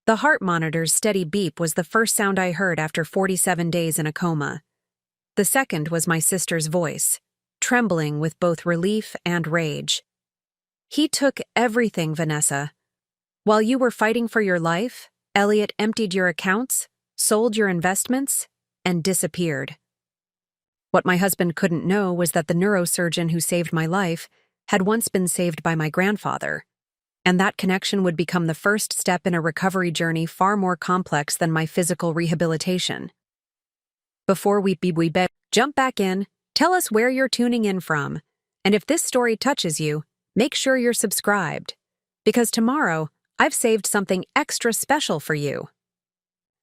The heart monitor's steady beep was the first sound I heard after 47 days in a coma. The second was my sister's voice, trembling with both relief and rage. "He took everything, Vanessa. While you were fighting for your life, Elliot emptied your accounts, sold your investments, and disappeared." What my husband couldn't know was that the neurosurgeon who saved my life had once been saved by my grandfather, and that connection would become the first step in a recovery journey far more complex than my physical rehabilitation. Before we jump back in, tell us where you're tuning in from, and if this story touches you, make sure you're subscribed, because tomorrow I've saved something extra special for you.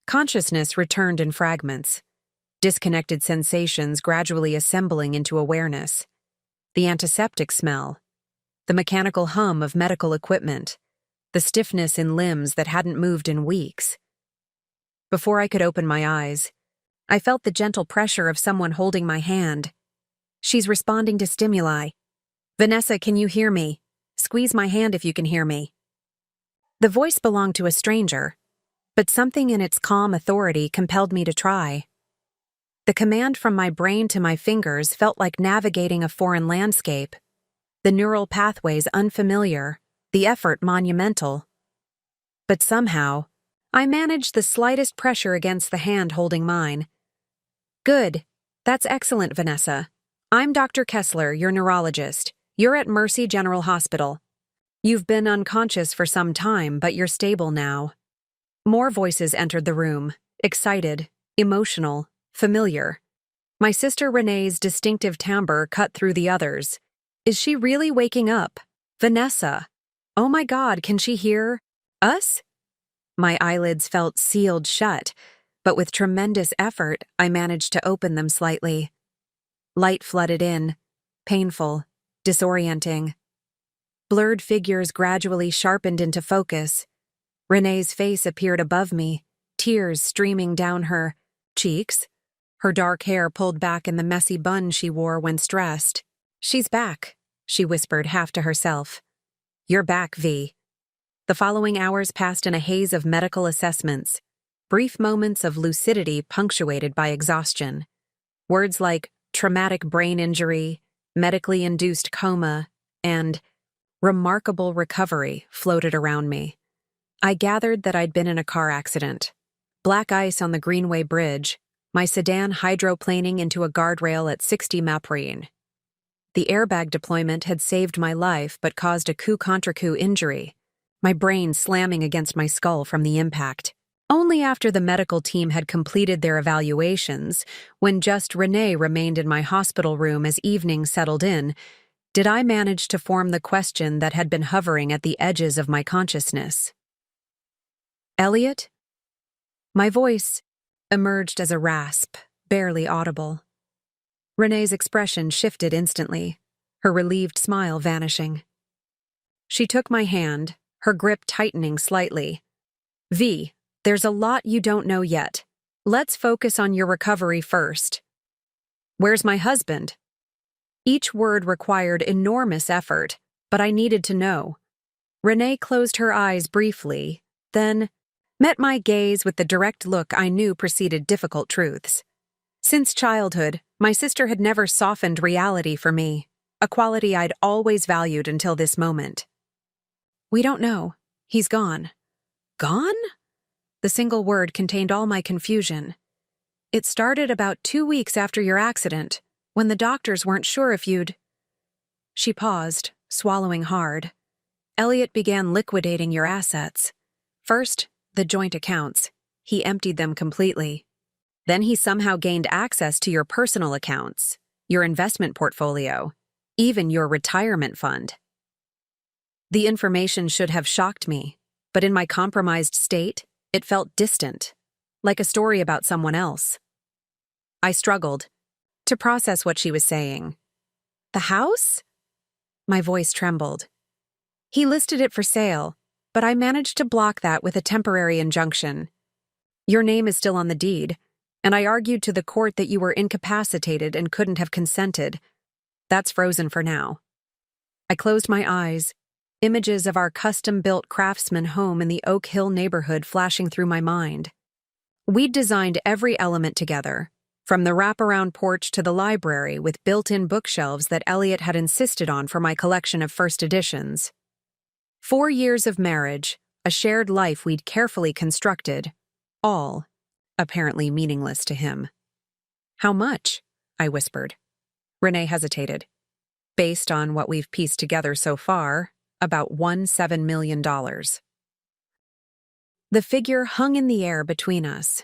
Consciousness returned in fragments, disconnected sensations gradually assembling into awareness. The antiseptic smell, the mechanical hum of medical equipment, the stiffness in limbs that hadn't moved in weeks. Before I could open my eyes, I felt the gentle pressure of someone holding my hand. "She's responding to stimuli. Vanessa, can you hear me? Squeeze my hand if you can hear me." The voice belonged to a stranger, but something in its calm authority compelled me to try. The command from my brain to my fingers felt like navigating a foreign landscape, the neural pathways unfamiliar, the effort monumental. But somehow, I managed the slightest pressure against the hand holding mine. "Good. That's excellent, Vanessa. I'm Dr. Kessler, your neurologist. You're at Mercy General Hospital. You've been unconscious for some time, but you're stable now." More voices entered the room, excited, emotional, familiar. My sister Renee's distinctive timbre cut through the others. "Is she really waking up? Vanessa! Oh my God, can she hear us?" My eyelids felt sealed shut, but with tremendous effort, I managed to open them slightly. Light flooded in, painful, disorienting. Blurred figures gradually sharpened into focus. Renee's face appeared above me, tears streaming down her cheeks, her dark hair pulled back in the messy bun she wore when stressed. "She's back," she whispered half to herself. "You're back, V." The following hours passed in a haze of medical assessments, brief moments of lucidity punctuated by exhaustion. Words like traumatic brain injury, medically induced coma, and remarkable recovery floated around me. I gathered that I'd been in a car accident. Black ice on the Greenway Bridge, my sedan hydroplaning into a guardrail at 60 mph. The airbag deployment had saved my life but caused a coup contre coup injury, my brain slamming against my skull from the impact. Only after the medical team had completed their evaluations, when just Renee remained in my hospital room as evening settled in, did I manage to form the question that had been hovering at the edges of my consciousness. "Elliot?" My voice emerged as a rasp, barely audible. Renee's expression shifted instantly, her relieved smile vanishing. She took my hand, her grip tightening slightly. "V, there's a lot you don't know yet. Let's focus on your recovery first." "Where's my husband?" Each word required enormous effort, but I needed to know. Renee closed her eyes briefly, then met my gaze with the direct look I knew preceded difficult truths. Since childhood, my sister had never softened reality for me, a quality I'd always valued until this moment. "We don't know. He's gone." "Gone?" The single word contained all my confusion. "It started about 2 weeks after your accident, when the doctors weren't sure if you'd—" She paused, swallowing hard. "Elliot began liquidating your assets. First, the joint accounts. He emptied them completely. Then he somehow gained access to your personal accounts, your investment portfolio, even your retirement fund." The information should have shocked me, but in my compromised state, it felt distant, like a story about someone else. I struggled to process what she was saying. "The house?" My voice trembled. "He listed it for sale, but I managed to block that with a temporary injunction. Your name is still on the deed, and I argued to the court that you were incapacitated and couldn't have consented. That's frozen for now." I closed my eyes, images of our custom-built craftsman home in the Oak Hill neighborhood flashing through my mind. We'd designed every element together, from the wraparound porch to the library with built-in bookshelves that Elliot had insisted on for my collection of first editions. 4 years of marriage, a shared life we'd carefully constructed, all apparently meaningless to him. "How much?" I whispered. Renee hesitated. "Based on what we've pieced together so far, about $17 million. The figure hung in the air between us.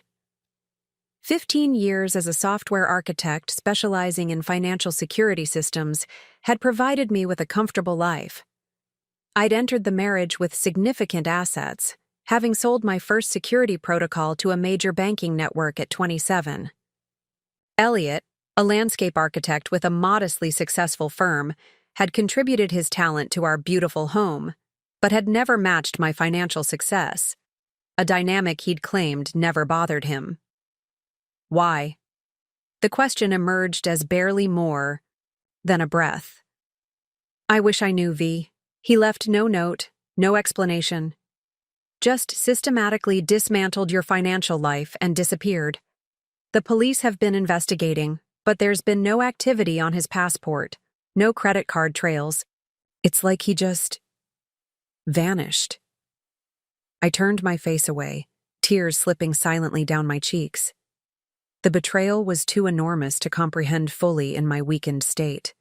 15 years as a software architect specializing in financial security systems had provided me with a comfortable life. I'd entered the marriage with significant assets, having sold my first security protocol to a major banking network at 27. Elliot, a landscape architect with a modestly successful firm, had contributed his talent to our beautiful home, but had never matched my financial success, a dynamic he'd claimed never bothered him. Why? The question emerged as barely more than a breath. "I wish I knew, V." He left no note, no explanation. "Just systematically dismantled your financial life and disappeared. The police have been investigating, but there's been no activity on his passport, no credit card trails. It's like he just vanished." I turned my face away, tears slipping silently down my cheeks. The betrayal was too enormous to comprehend fully in my weakened state.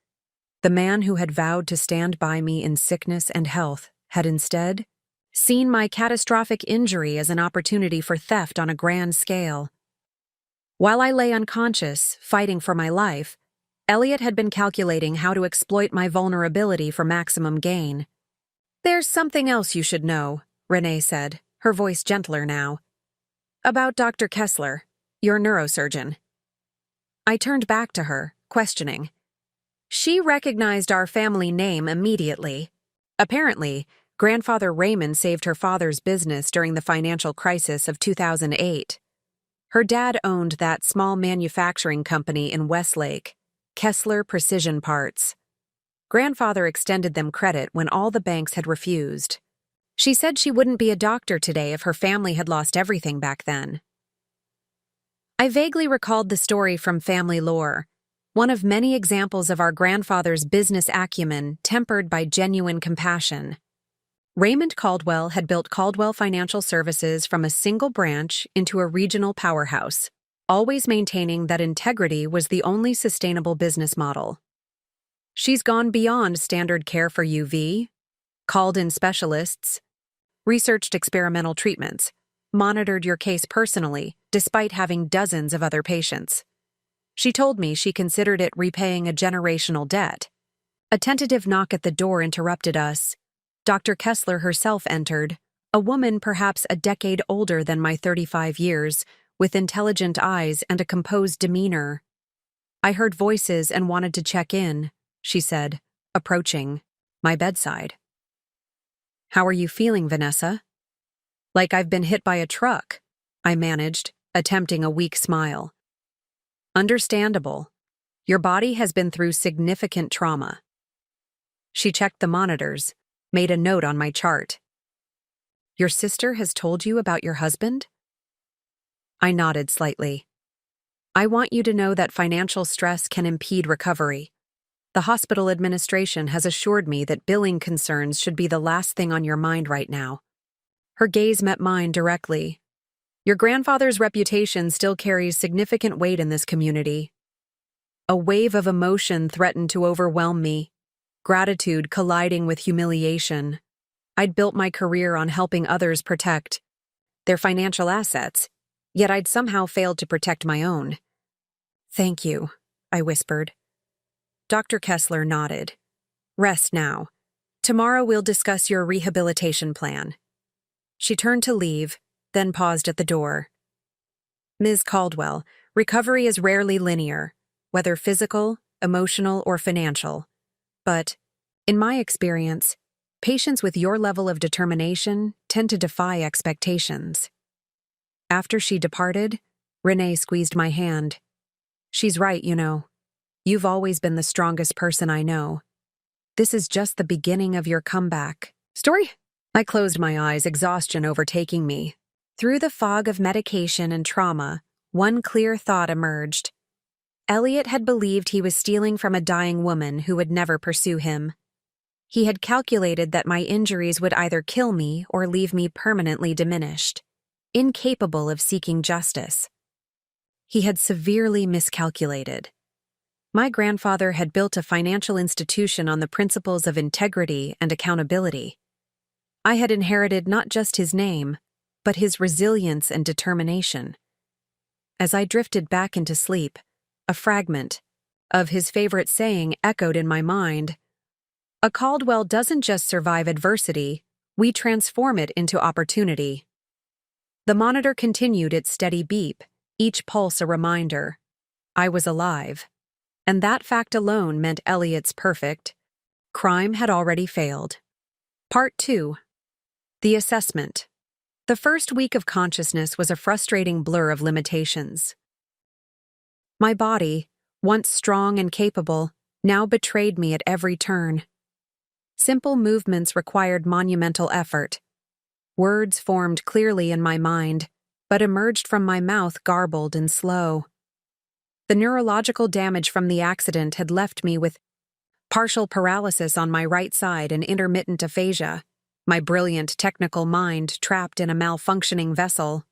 The man who had vowed to stand by me in sickness and health had instead seen my catastrophic injury as an opportunity for theft on a grand scale. While I lay unconscious, fighting for my life, Elliot had been calculating how to exploit my vulnerability for maximum gain. "There's something else you should know," Renee said, her voice gentler now. "About Dr. Kessler, your neurosurgeon." I turned back to her, questioning. She recognized our family name immediately. Apparently, grandfather Raymond saved her father's business during the financial crisis of 2008. Her dad owned that small manufacturing company in Westlake, Kessler Precision Parts. Grandfather extended them credit when all the banks had refused. She said she wouldn't be a doctor today if her family had lost everything back then. I vaguely recalled the story from family lore, one of many examples of our grandfather's business acumen tempered by genuine compassion. Raymond Caldwell had built Caldwell Financial Services from a single branch into a regional powerhouse, always maintaining that integrity was the only sustainable business model. She's gone beyond standard care for UV, called in specialists, researched experimental treatments, monitored your case personally, despite having dozens of other patients. She told me she considered it repaying a generational debt. A tentative knock at the door interrupted us. Dr. Kessler herself entered, a woman perhaps a decade older than my 35 years, with intelligent eyes and a composed demeanor. "I heard voices and wanted to check in," she said, approaching my bedside. "How are you feeling, Vanessa?" "Like I've been hit by a truck," I managed, attempting a weak smile. "Understandable. Your body has been through significant trauma." She checked the monitors, made a note on my chart. "Your sister has told you about your husband?" I nodded slightly. "I want you to know that financial stress can impede recovery. The hospital administration has assured me that billing concerns should be the last thing on your mind right now." Her gaze met mine directly. "Your grandfather's reputation still carries significant weight in this community." A wave of emotion threatened to overwhelm me, gratitude colliding with humiliation. I'd built my career on helping others protect their financial assets, yet I'd somehow failed to protect my own. "Thank you," I whispered. Dr. Kessler nodded. "Rest now. Tomorrow we'll discuss your rehabilitation plan." She turned to leave, then paused at the door. "Ms. Caldwell, recovery is rarely linear, whether physical, emotional, or financial. But, in my experience, patients with your level of determination tend to defy expectations." After she departed, Renee squeezed my hand. "She's right, you know. You've always been the strongest person I know. This is just the beginning of your comeback." Story? I closed my eyes, exhaustion overtaking me. Through the fog of medication and trauma, one clear thought emerged. Elliot had believed he was stealing from a dying woman who would never pursue him. He had calculated that my injuries would either kill me or leave me permanently diminished, incapable of seeking justice. He had severely miscalculated. My grandfather had built a financial institution on the principles of integrity and accountability. I had inherited not just his name, but his resilience and determination. As I drifted back into sleep, a fragment of his favorite saying echoed in my mind. A Caldwell doesn't just survive adversity, we transform it into opportunity. The monitor continued its steady beep, each pulse a reminder. I was alive. And that fact alone meant Elliot's perfect. Crime had already failed. Part 2. The assessment. The first week of consciousness was a frustrating blur of limitations. My body, once strong and capable, now betrayed me at every turn. Simple movements required monumental effort. Words formed clearly in my mind, but emerged from my mouth garbled and slow. The neurological damage from the accident had left me with partial paralysis on my right side and intermittent aphasia, my brilliant technical mind trapped in a malfunctioning vessel.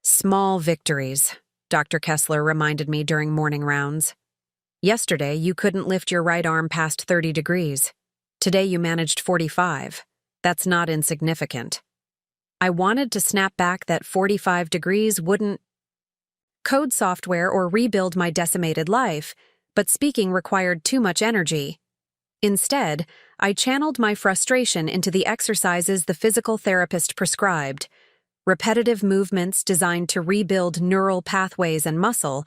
Small victories, Dr. Kessler reminded me during morning rounds. Yesterday, you couldn't lift your right arm past 30 degrees. Today, you managed 45. That's not insignificant. I wanted to snap back that 45 degrees wouldn't code software or rebuild my decimated life, but speaking required too much energy. Instead, I channeled my frustration into the exercises the physical therapist prescribed, repetitive movements designed to rebuild neural pathways and muscle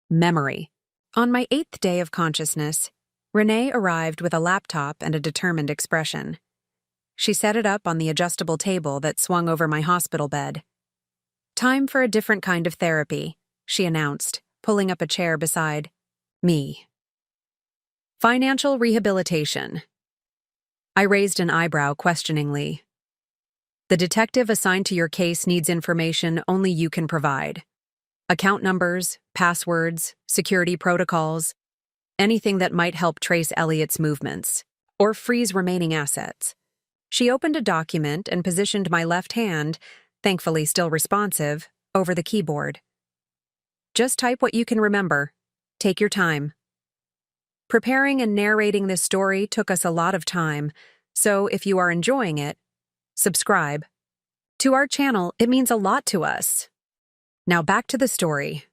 memory. On my 8th day of consciousness, Renee arrived with a laptop and a determined expression. She set it up on the adjustable table that swung over my hospital bed. Time for a different kind of therapy, she announced, pulling up a chair beside me. Financial rehabilitation. I raised an eyebrow questioningly. The detective assigned to your case needs information only you can provide. Account numbers, passwords, security protocols, anything that might help trace Elliot's movements, or freeze remaining assets. She opened a document and positioned my left hand, thankfully still responsive, over the keyboard. Just type what you can remember. Take your time. Preparing and narrating this story took us a lot of time, so if you are enjoying it, subscribe. To our channel, it means a lot to us. Now back to the story.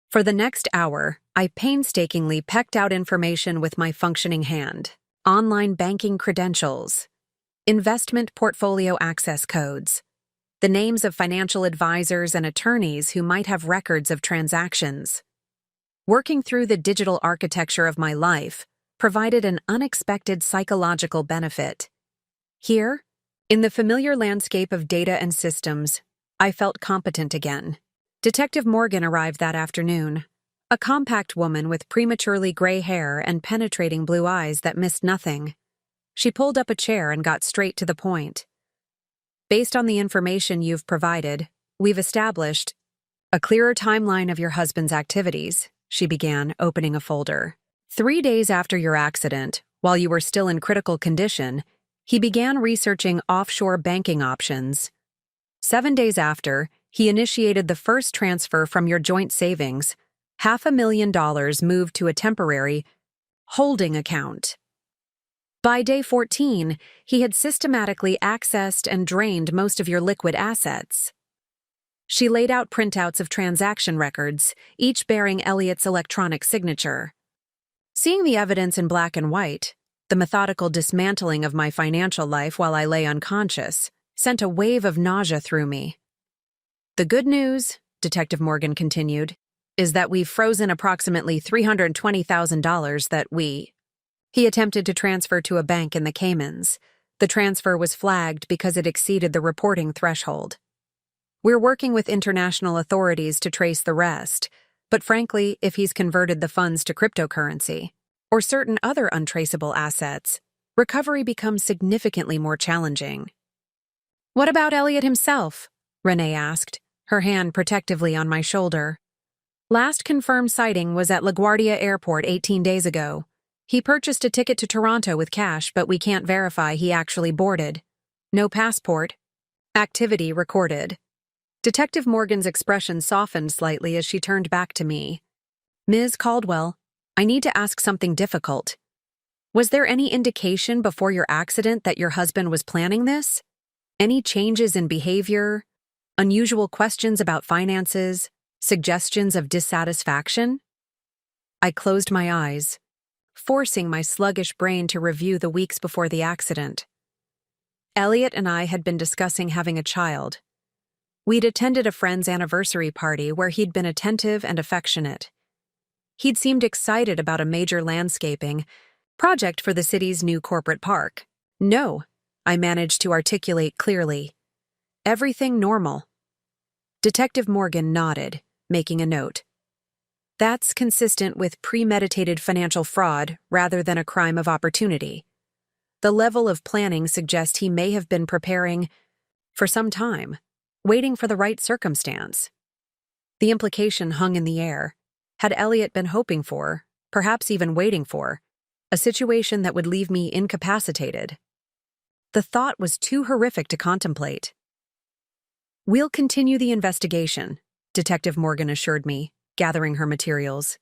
For the next hour, I painstakingly pecked out information with my functioning hand. Online banking credentials, investment portfolio access codes, the names of financial advisors and attorneys who might have records of transactions. Working through the digital architecture of my life provided an unexpected psychological benefit. Here, in the familiar landscape of data and systems, I felt competent again. Detective Morgan arrived that afternoon, a compact woman with prematurely gray hair and penetrating blue eyes that missed nothing. She pulled up a chair and got straight to the point. Based on the information you've provided, we've established a clearer timeline of your husband's activities, she began, opening a folder. 3 days after your accident, while you were still in critical condition, he began researching offshore banking options. 7 days after, he initiated the first transfer from your joint savings. $500,000 moved to a temporary holding account. By day 14, he had systematically accessed and drained most of your liquid assets. She laid out printouts of transaction records, each bearing Elliot's electronic signature. Seeing the evidence in black and white, the methodical dismantling of my financial life while I lay unconscious, sent a wave of nausea through me. The good news, Detective Morgan continued, is that we've frozen approximately $320,000 that He attempted to transfer to a bank in the Caymans. The transfer was flagged because it exceeded the reporting threshold. We're working with international authorities to trace the rest, but frankly, if he's converted the funds to cryptocurrency or certain other untraceable assets, recovery becomes significantly more challenging. "What about Elliot himself?" Renee asked, her hand protectively on my shoulder. "Last confirmed sighting was at LaGuardia Airport 18 days ago. He purchased a ticket to Toronto with cash, but we can't verify he actually boarded. No passport. Activity recorded." Detective Morgan's expression softened slightly as she turned back to me. "Ms. Caldwell, I need to ask something difficult. Was there any indication before your accident that your husband was planning this? Any changes in behavior? Unusual questions about finances? Suggestions of dissatisfaction?" I closed my eyes, forcing my sluggish brain to review the weeks before the accident. Elliot and I had been discussing having a child. We'd attended a friend's anniversary party where he'd been attentive and affectionate. He'd seemed excited about a major landscaping project for the city's new corporate park. "No," I managed to articulate clearly. "Everything normal." Detective Morgan nodded, making a note. "That's consistent with premeditated financial fraud rather than a crime of opportunity. The level of planning suggests he may have been preparing for some time, waiting for the right circumstance." The implication hung in the air. Had Elliot been hoping for, perhaps even waiting for, a situation that would leave me incapacitated? The thought was too horrific to contemplate. "We'll continue the investigation," Detective Morgan assured me, gathering her materials.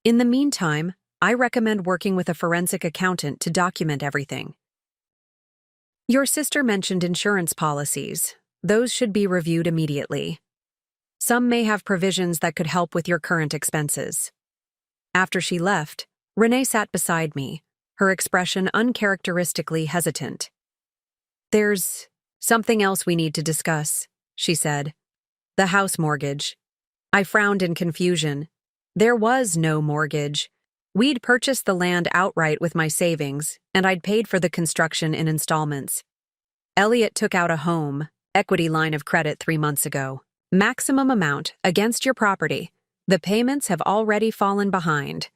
"In the meantime, I recommend working with a forensic accountant to document everything. Your sister mentioned insurance policies. Those should be reviewed immediately. Some may have provisions that could help with your current expenses." After she left, Renee sat beside me, her expression uncharacteristically hesitant. "There's something else we need to discuss," she said. "The house mortgage." I frowned in confusion. There was no mortgage. We'd purchased the land outright with my savings, and I'd paid for the construction in installments. Elliot took out a home equity line of credit 3 months ago. Maximum amount against your property. The payments have already fallen behind.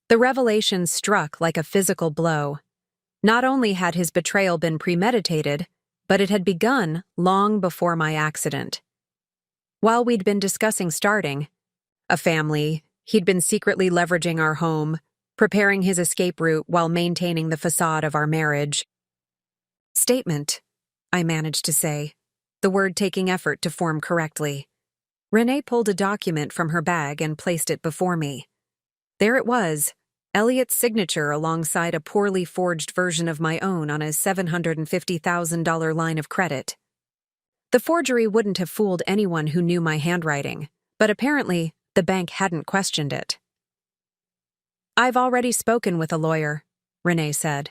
The revelation struck like a physical blow. Not only had his betrayal been premeditated, but it had begun long before my accident. While we'd been discussing starting a family, he'd been secretly leveraging our home, preparing his escape route while maintaining the facade of our marriage. "Statement," I managed to say, the word taking effort to form correctly. Renee pulled a document from her bag and placed it before me. There it was, Elliot's signature alongside a poorly forged version of my own on a $750,000 line of credit. The forgery wouldn't have fooled anyone who knew my handwriting, but apparently the bank hadn't questioned it. "I've already spoken with a lawyer," Renee said.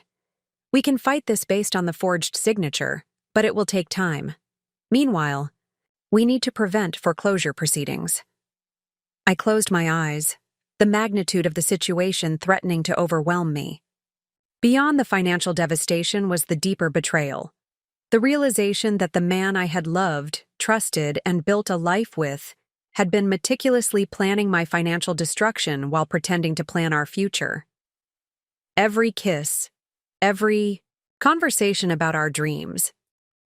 "We can fight this based on the forged signature, but it will take time. Meanwhile, we need to prevent foreclosure proceedings." I closed my eyes, the magnitude of the situation threatening to overwhelm me. Beyond the financial devastation was the deeper betrayal. The realization that the man I had loved, trusted, and built a life with had been meticulously planning my financial destruction while pretending to plan our future. Every kiss, every conversation about our dreams,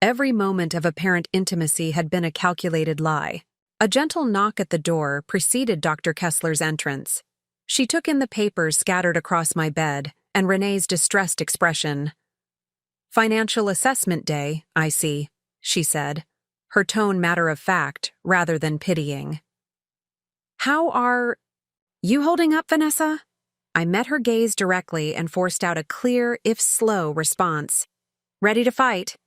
every moment of apparent intimacy had been a calculated lie. A gentle knock at the door preceded Dr. Kessler's entrance. She took in the papers scattered across my bed and Renee's distressed expression. "Financial assessment day, I see," she said, her tone matter-of-fact rather than pitying. "How are you holding up, Vanessa?" I met her gaze directly and forced out a clear, if slow, response. "Ready to fight?"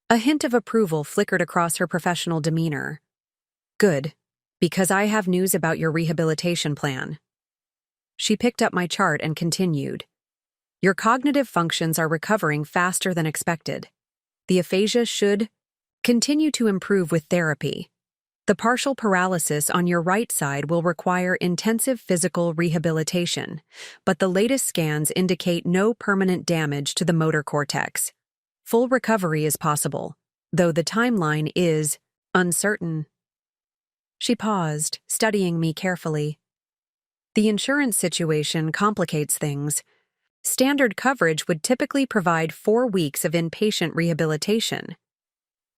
A hint of approval flickered across her professional demeanor. "Good, because I have news about your rehabilitation plan." She picked up my chart and continued. "Your cognitive functions are recovering faster than expected. The aphasia should continue to improve with therapy. The partial paralysis on your right side will require intensive physical rehabilitation, but the latest scans indicate no permanent damage to the motor cortex. Full recovery is possible, though the timeline is uncertain." She paused, studying me carefully. "The insurance situation complicates things. standard coverage would typically provide 4 weeks of inpatient rehabilitation.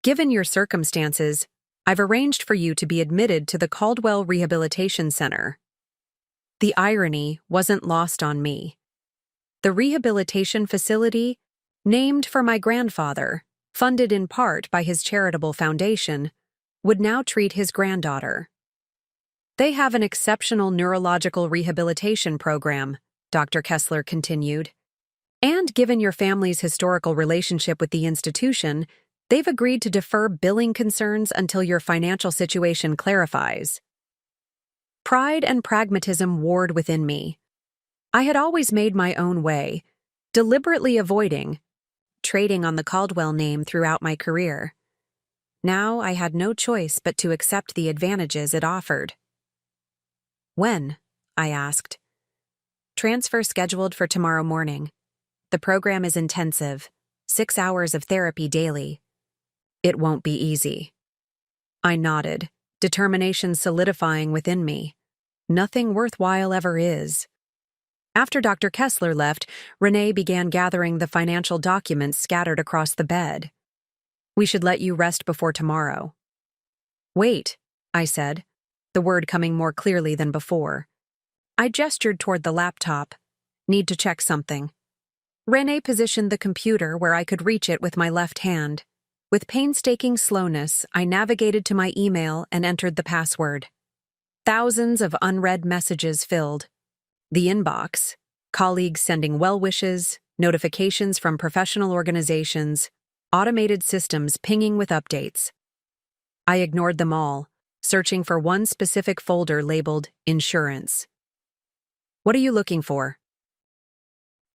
Given your circumstances, I've arranged for you to be admitted to the Caldwell Rehabilitation Center. The irony wasn't lost on me. The rehabilitation facility, named for my grandfather, funded in part by his charitable foundation, would now treat his granddaughter. They have an exceptional neurological rehabilitation program, Dr. Kessler continued. And given your family's historical relationship with the institution, they've agreed to defer billing concerns until your financial situation clarifies. Pride and pragmatism warred within me. I had always made my own way, deliberately avoiding trading on the Caldwell name throughout my career. Now I had no choice but to accept the advantages it offered. When? I asked. Transfer scheduled for tomorrow morning. The program is intensive, 6 hours of therapy daily. It won't be easy. I nodded, determination solidifying within me. Nothing worthwhile ever is. After Dr. Kessler left, Renee began gathering the financial documents scattered across the bed. We should let you rest before tomorrow. Wait, I said, the word coming more clearly than before. I gestured toward the laptop. Need to check something. Renee positioned the computer where I could reach it with my left hand. With painstaking slowness, I navigated to my email and entered the password. Thousands of unread messages filled the inbox, colleagues sending well wishes, notifications from professional organizations, automated systems pinging with updates. I ignored them all, searching for one specific folder labeled Insurance. What are you looking for?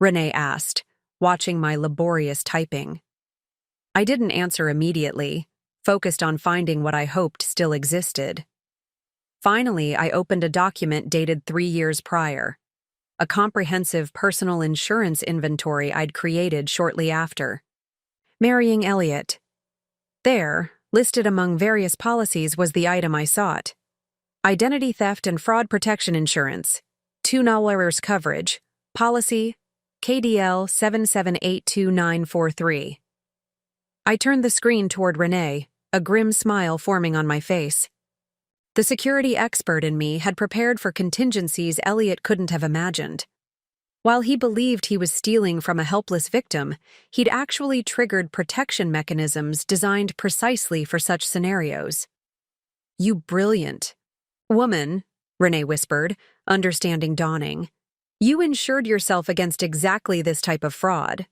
Renee asked, watching my laborious typing. I didn't answer immediately, focused on finding what I hoped still existed. Finally, I opened a document dated 3 years prior, a comprehensive personal insurance inventory I'd created shortly after. Marrying Elliot. There, listed among various policies, was the item I sought. Identity theft and fraud protection insurance, $2 coverage, policy KDL 7782943. I turned the screen toward Renee, a grim smile forming on my face. The security expert in me had prepared for contingencies Elliot couldn't have imagined. While he believed he was stealing from a helpless victim, he'd actually triggered protection mechanisms designed precisely for such scenarios. You brilliant woman, Renee whispered, understanding dawning. You insured yourself against exactly this type of fraud.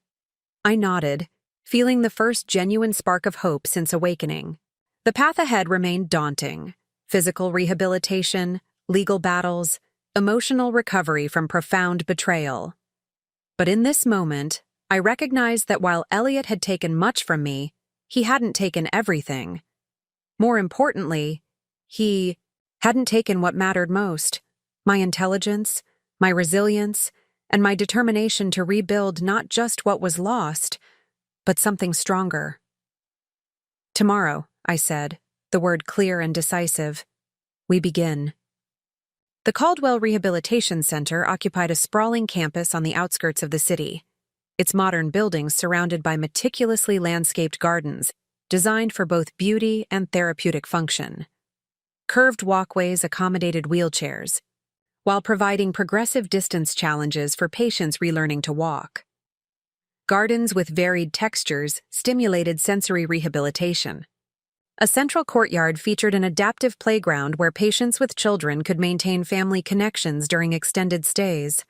I nodded, feeling the first genuine spark of hope since awakening. The path ahead remained daunting. Physical rehabilitation, legal battles, emotional recovery from profound betrayal. But in this moment, I recognized that while Elliot had taken much from me, he hadn't taken everything. More importantly, he hadn't taken what mattered most: my intelligence, my resilience, and my determination to rebuild not just what was lost, but something stronger. Tomorrow, I said, the word clear and decisive. We begin. The Caldwell Rehabilitation Center occupied a sprawling campus on the outskirts of the city, its modern buildings surrounded by meticulously landscaped gardens, designed for both beauty and therapeutic function. Curved walkways accommodated wheelchairs, while providing progressive distance challenges for patients relearning to walk. Gardens with varied textures stimulated sensory rehabilitation. A central courtyard featured an adaptive playground where patients with children could maintain family connections during extended stays.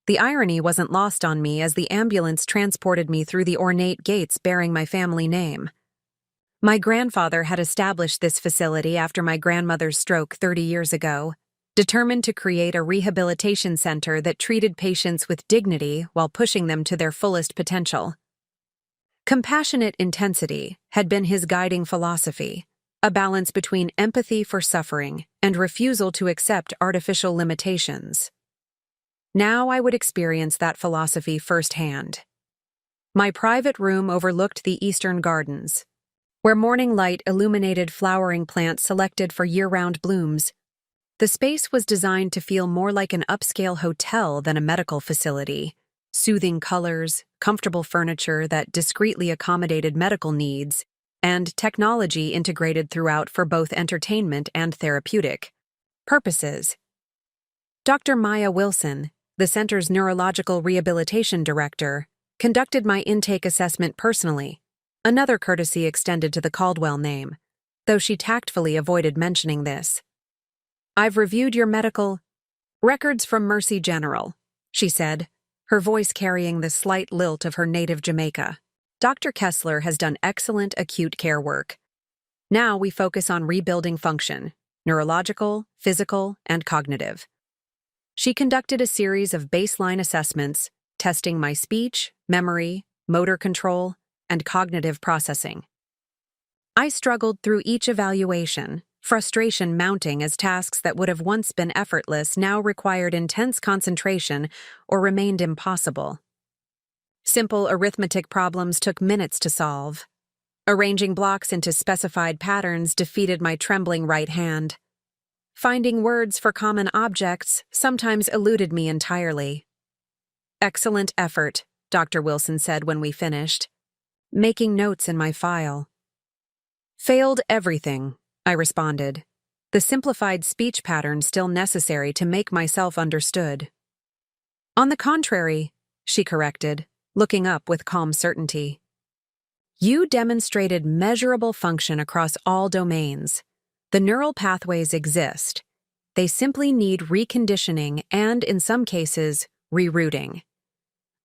The irony wasn't lost on me as the ambulance transported me through the ornate gates bearing my family name. My grandfather had established this facility after my grandmother's stroke 30 years ago, determined to create a rehabilitation center that treated patients with dignity while pushing them to their fullest potential. Compassionate intensity had been his guiding philosophy, a balance between empathy for suffering and refusal to accept artificial limitations. Now I would experience that philosophy firsthand. My private room overlooked the eastern gardens, where morning light illuminated flowering plants selected for year-round blooms. The space was designed to feel more like an upscale hotel than a medical facility, soothing colors, comfortable furniture that discreetly accommodated medical needs, and technology integrated throughout for both entertainment and therapeutic purposes. Dr. Maya Wilson, the center's neurological rehabilitation director, conducted my intake assessment personally, another courtesy extended to the Caldwell name, though she tactfully avoided mentioning this. "I've reviewed your medical records from Mercy General," she said, her voice carrying the slight lilt of her native Jamaica. "Dr. Kessler has done excellent acute care work. Now we focus on rebuilding function, neurological, physical, and cognitive." She conducted a series of baseline assessments, testing my speech, memory, motor control, and cognitive processing. I struggled through each evaluation, frustration mounting as tasks that would have once been effortless now required intense concentration or remained impossible. Simple arithmetic problems took minutes to solve. Arranging blocks into specified patterns defeated my trembling right hand. Finding words for common objects sometimes eluded me entirely. "Excellent effort," Dr. Wilson said when we finished, making notes in my file. "Failed everything," I responded, the simplified speech pattern still necessary to make myself understood. "On the contrary," she corrected, looking up with calm certainty. "You demonstrated measurable function across all domains. The neural pathways exist. They simply need reconditioning and, in some cases, rerouting.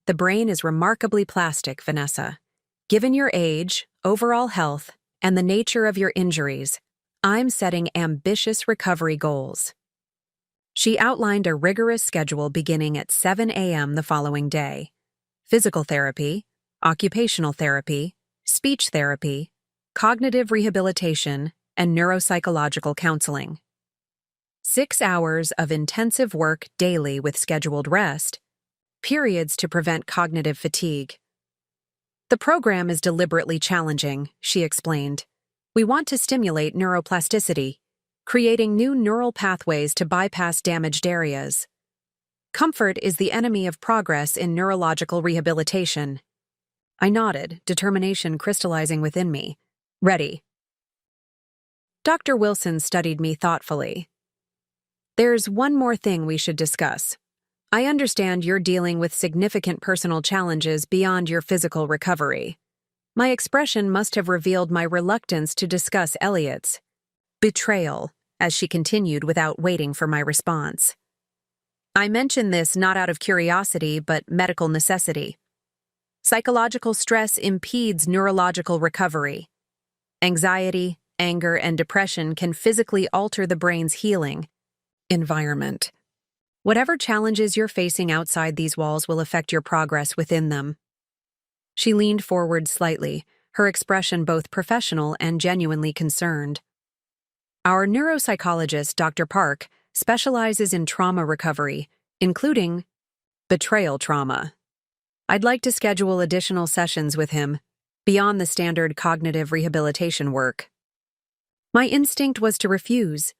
The brain is remarkably plastic, Vanessa. Given your age, overall health, and the nature of your injuries, I'm setting ambitious recovery goals." She outlined a rigorous schedule beginning at 7 a.m. the following day. Physical therapy, occupational therapy, speech therapy, cognitive rehabilitation, and neuropsychological counseling. 6 hours of intensive work daily with scheduled rest, periods to prevent cognitive fatigue. "The program is deliberately challenging," she explained. "We want to stimulate neuroplasticity, creating new neural pathways to bypass damaged areas. Comfort is the enemy of progress in neurological rehabilitation." I nodded, determination crystallizing within me. "Ready." Dr. Wilson studied me thoughtfully. "There's one more thing we should discuss. I understand you're dealing with significant personal challenges beyond your physical recovery." My expression must have revealed my reluctance to discuss Elliot's betrayal, as she continued without waiting for my response. "I mention this not out of curiosity, but medical necessity. Psychological stress impedes neurological recovery. Anxiety, anger, and depression can physically alter the brain's healing environment. Whatever challenges you're facing outside these walls will affect your progress within them." She leaned forward slightly, her expression both professional and genuinely concerned. "Our neuropsychologist, Dr. Park, specializes in trauma recovery, including betrayal trauma. I'd like to schedule additional sessions with him, beyond the standard cognitive rehabilitation work." My instinct was to refuse.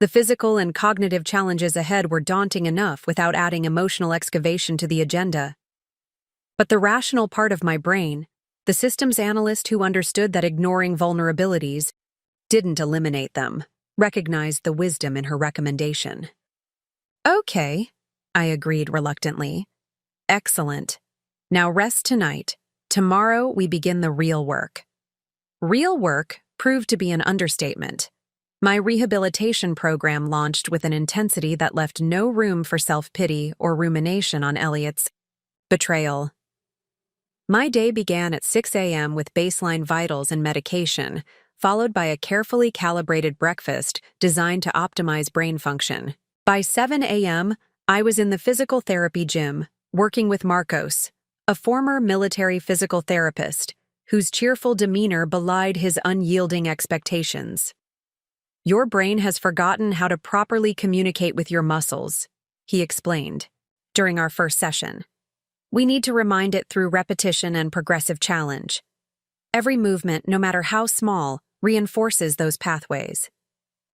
The physical and cognitive challenges ahead were daunting enough without adding emotional excavation to the agenda. But the rational part of my brain, the systems analyst who understood that ignoring vulnerabilities didn't eliminate them, recognized the wisdom in her recommendation. "Okay," I agreed reluctantly. "Excellent. Now rest tonight. Tomorrow we begin the real work." Real work proved to be an understatement. My rehabilitation program launched with an intensity that left no room for self-pity or rumination on Elliot's betrayal. My day began at 6 a.m. with baseline vitals and medication, followed by a carefully calibrated breakfast designed to optimize brain function. By 7 a.m., I was in the physical therapy gym, working with Marcos, a former military physical therapist, whose cheerful demeanor belied his unyielding expectations. "Your brain has forgotten how to properly communicate with your muscles," he explained, during our first session. "We need to remind it through repetition and progressive challenge. Every movement, no matter how small, reinforces those pathways."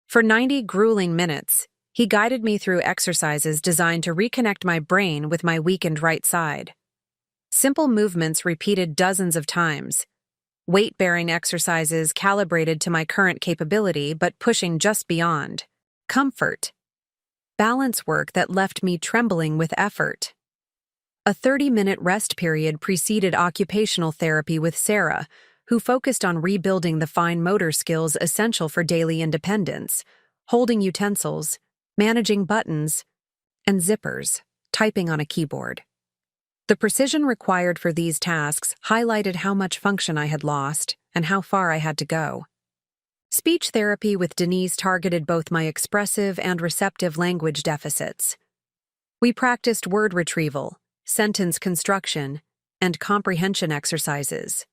For 90 grueling minutes, he guided me through exercises designed to reconnect my brain with my weakened right side. Simple movements repeated dozens of times. Weight-bearing exercises calibrated to my current capability but pushing just beyond. Comfort. Balance work that left me trembling with effort. A 30-minute rest period preceded occupational therapy with Sarah, who focused on rebuilding the fine motor skills essential for daily independence, holding utensils, managing buttons, and zippers, typing on a keyboard. The precision required for these tasks highlighted how much function I had lost and how far I had to go. Speech therapy with Denise targeted both my expressive and receptive language deficits. We practiced word retrieval, sentence construction, and comprehension exercises.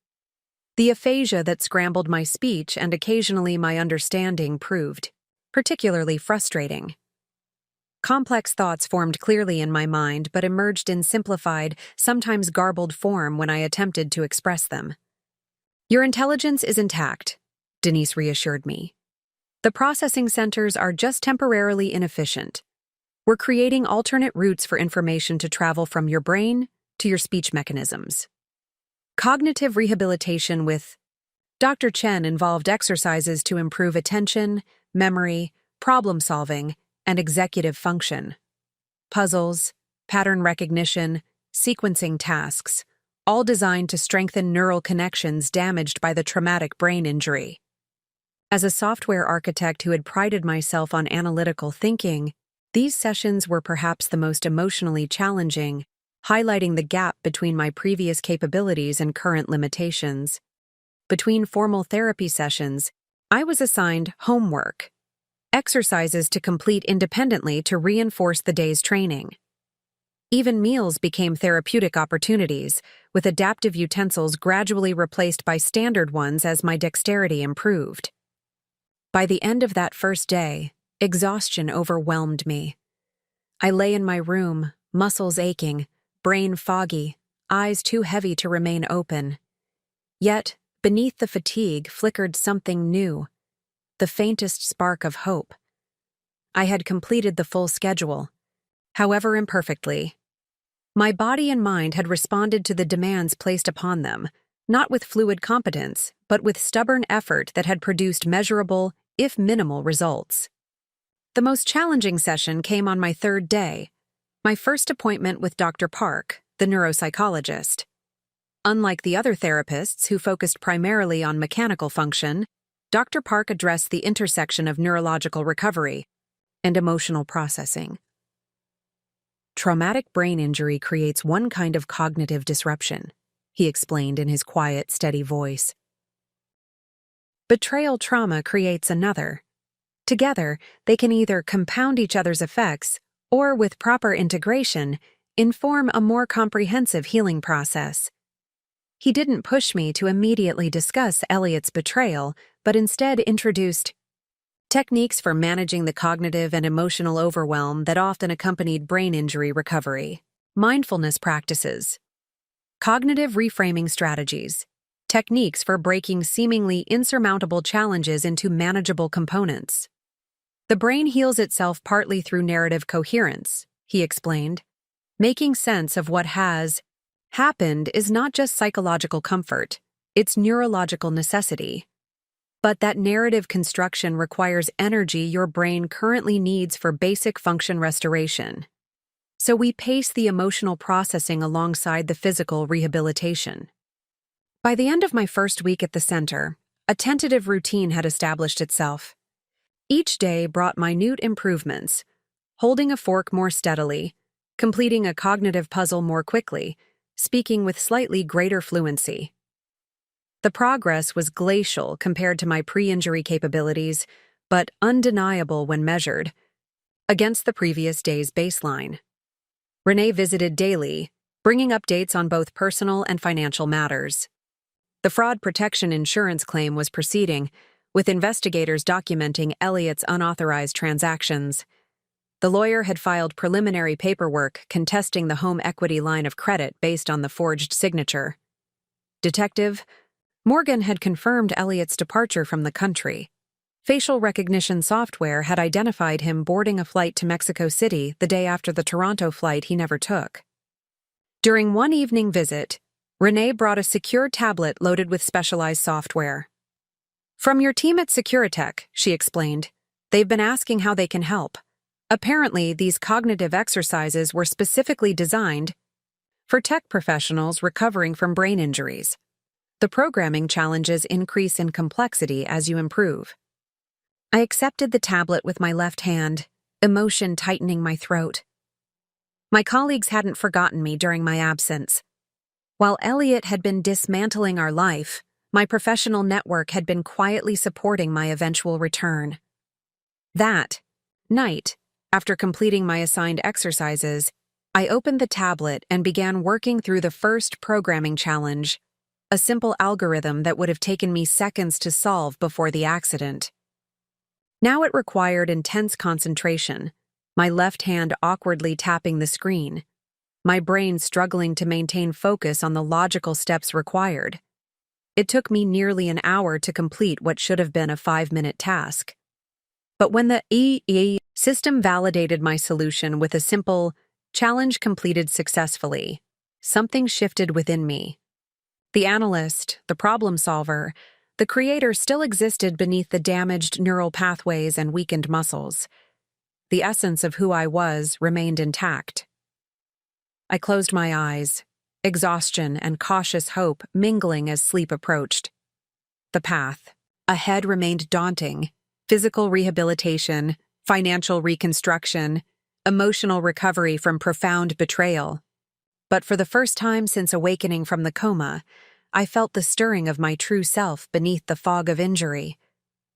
The aphasia that scrambled my speech and occasionally my understanding proved particularly frustrating. Complex thoughts formed clearly in my mind but emerged in simplified, sometimes garbled form when I attempted to express them. "Your intelligence is intact," Denise reassured me. "The processing centers are just temporarily inefficient. We're creating alternate routes for information to travel from your brain to your speech mechanisms." Cognitive rehabilitation with Dr. Chen involved exercises to improve attention, memory, problem-solving, and executive function. Puzzles, pattern recognition, sequencing tasks, all designed to strengthen neural connections damaged by the traumatic brain injury. As a software architect who had prided myself on analytical thinking, these sessions were perhaps the most emotionally challenging, highlighting the gap between my previous capabilities and current limitations. Between formal therapy sessions, I was assigned homework, exercises to complete independently to reinforce the day's training. Even meals became therapeutic opportunities, with adaptive utensils gradually replaced by standard ones as my dexterity improved. By the end of that first day, exhaustion overwhelmed me. I lay in my room, muscles aching, brain foggy, eyes too heavy to remain open. Yet, beneath the fatigue flickered something new, the faintest spark of hope. I had completed the full schedule, however imperfectly. My body and mind had responded to the demands placed upon them, not with fluid competence, but with stubborn effort that had produced measurable, if minimal, results. The most challenging session came on my third day, my first appointment with Dr. Park, the neuropsychologist. Unlike the other therapists who focused primarily on mechanical function, Dr. Park addressed the intersection of neurological recovery and emotional processing. Traumatic brain injury creates one kind of cognitive disruption, he explained in his quiet, steady voice. Betrayal trauma creates another. Together, they can either compound each other's effects or, with proper integration, inform a more comprehensive healing process. He didn't push me to immediately discuss Elliot's betrayal, but instead introduced techniques for managing the cognitive and emotional overwhelm that often accompanied brain injury recovery, mindfulness practices, cognitive reframing strategies, techniques for breaking seemingly insurmountable challenges into manageable components. The brain heals itself partly through narrative coherence, he explained. Making sense of what has happened is not just psychological comfort, it's neurological necessity. But that narrative construction requires energy your brain currently needs for basic function restoration. So we pace the emotional processing alongside the physical rehabilitation. By the end of my first week at the center, a tentative routine had established itself. Each day brought minute improvements, holding a fork more steadily, completing a cognitive puzzle more quickly, speaking with slightly greater fluency. The progress was glacial compared to my pre-injury capabilities, but undeniable when measured against the previous day's baseline. Renee visited daily, bringing updates on both personal and financial matters. The fraud protection insurance claim was proceeding, with investigators documenting Elliot's unauthorized transactions. The lawyer had filed preliminary paperwork contesting the home equity line of credit based on the forged signature. Detective Morgan had confirmed Elliot's departure from the country. Facial recognition software had identified him boarding a flight to Mexico City the day after the Toronto flight he never took. During one evening visit, Renee brought a secure tablet loaded with specialized software. "From your team at Securitech," she explained. "They've been asking how they can help. Apparently, these cognitive exercises were specifically designed for tech professionals recovering from brain injuries. The programming challenges increase in complexity as you improve." I accepted the tablet with my left hand, emotion tightening my throat. My colleagues hadn't forgotten me during my absence. While Elliot had been dismantling our life, my professional network had been quietly supporting my eventual return. That night, after completing my assigned exercises, I opened the tablet and began working through the first programming challenge, a simple algorithm that would have taken me seconds to solve before the accident. Now it required intense concentration, my left hand awkwardly tapping the screen, my brain struggling to maintain focus on the logical steps required. It took me nearly an hour to complete what should have been a 5-minute task. But when the EE system validated my solution with a simple "challenge completed successfully," something shifted within me. The analyst, the problem solver, the creator still existed beneath the damaged neural pathways and weakened muscles. The essence of who I was remained intact. I closed my eyes, exhaustion and cautious hope mingling as sleep approached. The path ahead remained daunting: physical rehabilitation, financial reconstruction, emotional recovery from profound betrayal. But for the first time since awakening from the coma, I felt the stirring of my true self beneath the fog of injury.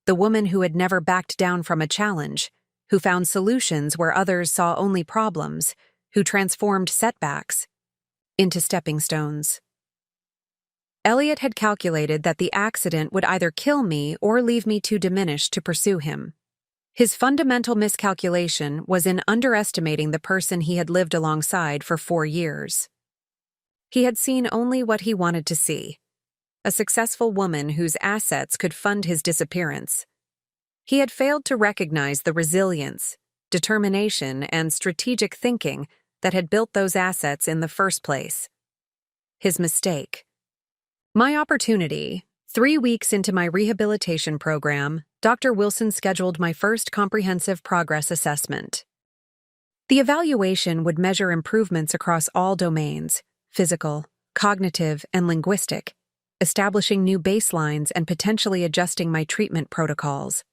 The woman who had never backed down from a challenge, who found solutions where others saw only problems, who transformed setbacks into stepping stones. Elliot had calculated that the accident would either kill me or leave me too diminished to pursue him. His fundamental miscalculation was in underestimating the person he had lived alongside for 4 years. He had seen only what he wanted to see: a successful woman whose assets could fund his disappearance. He had failed to recognize the resilience, determination, and strategic thinking that had built those assets in the first place. His mistake. My opportunity. 3 weeks into my rehabilitation program, Dr. Wilson scheduled my first comprehensive progress assessment. The evaluation would measure improvements across all domains: physical, cognitive, and linguistic, establishing new baselines and potentially adjusting my treatment protocols.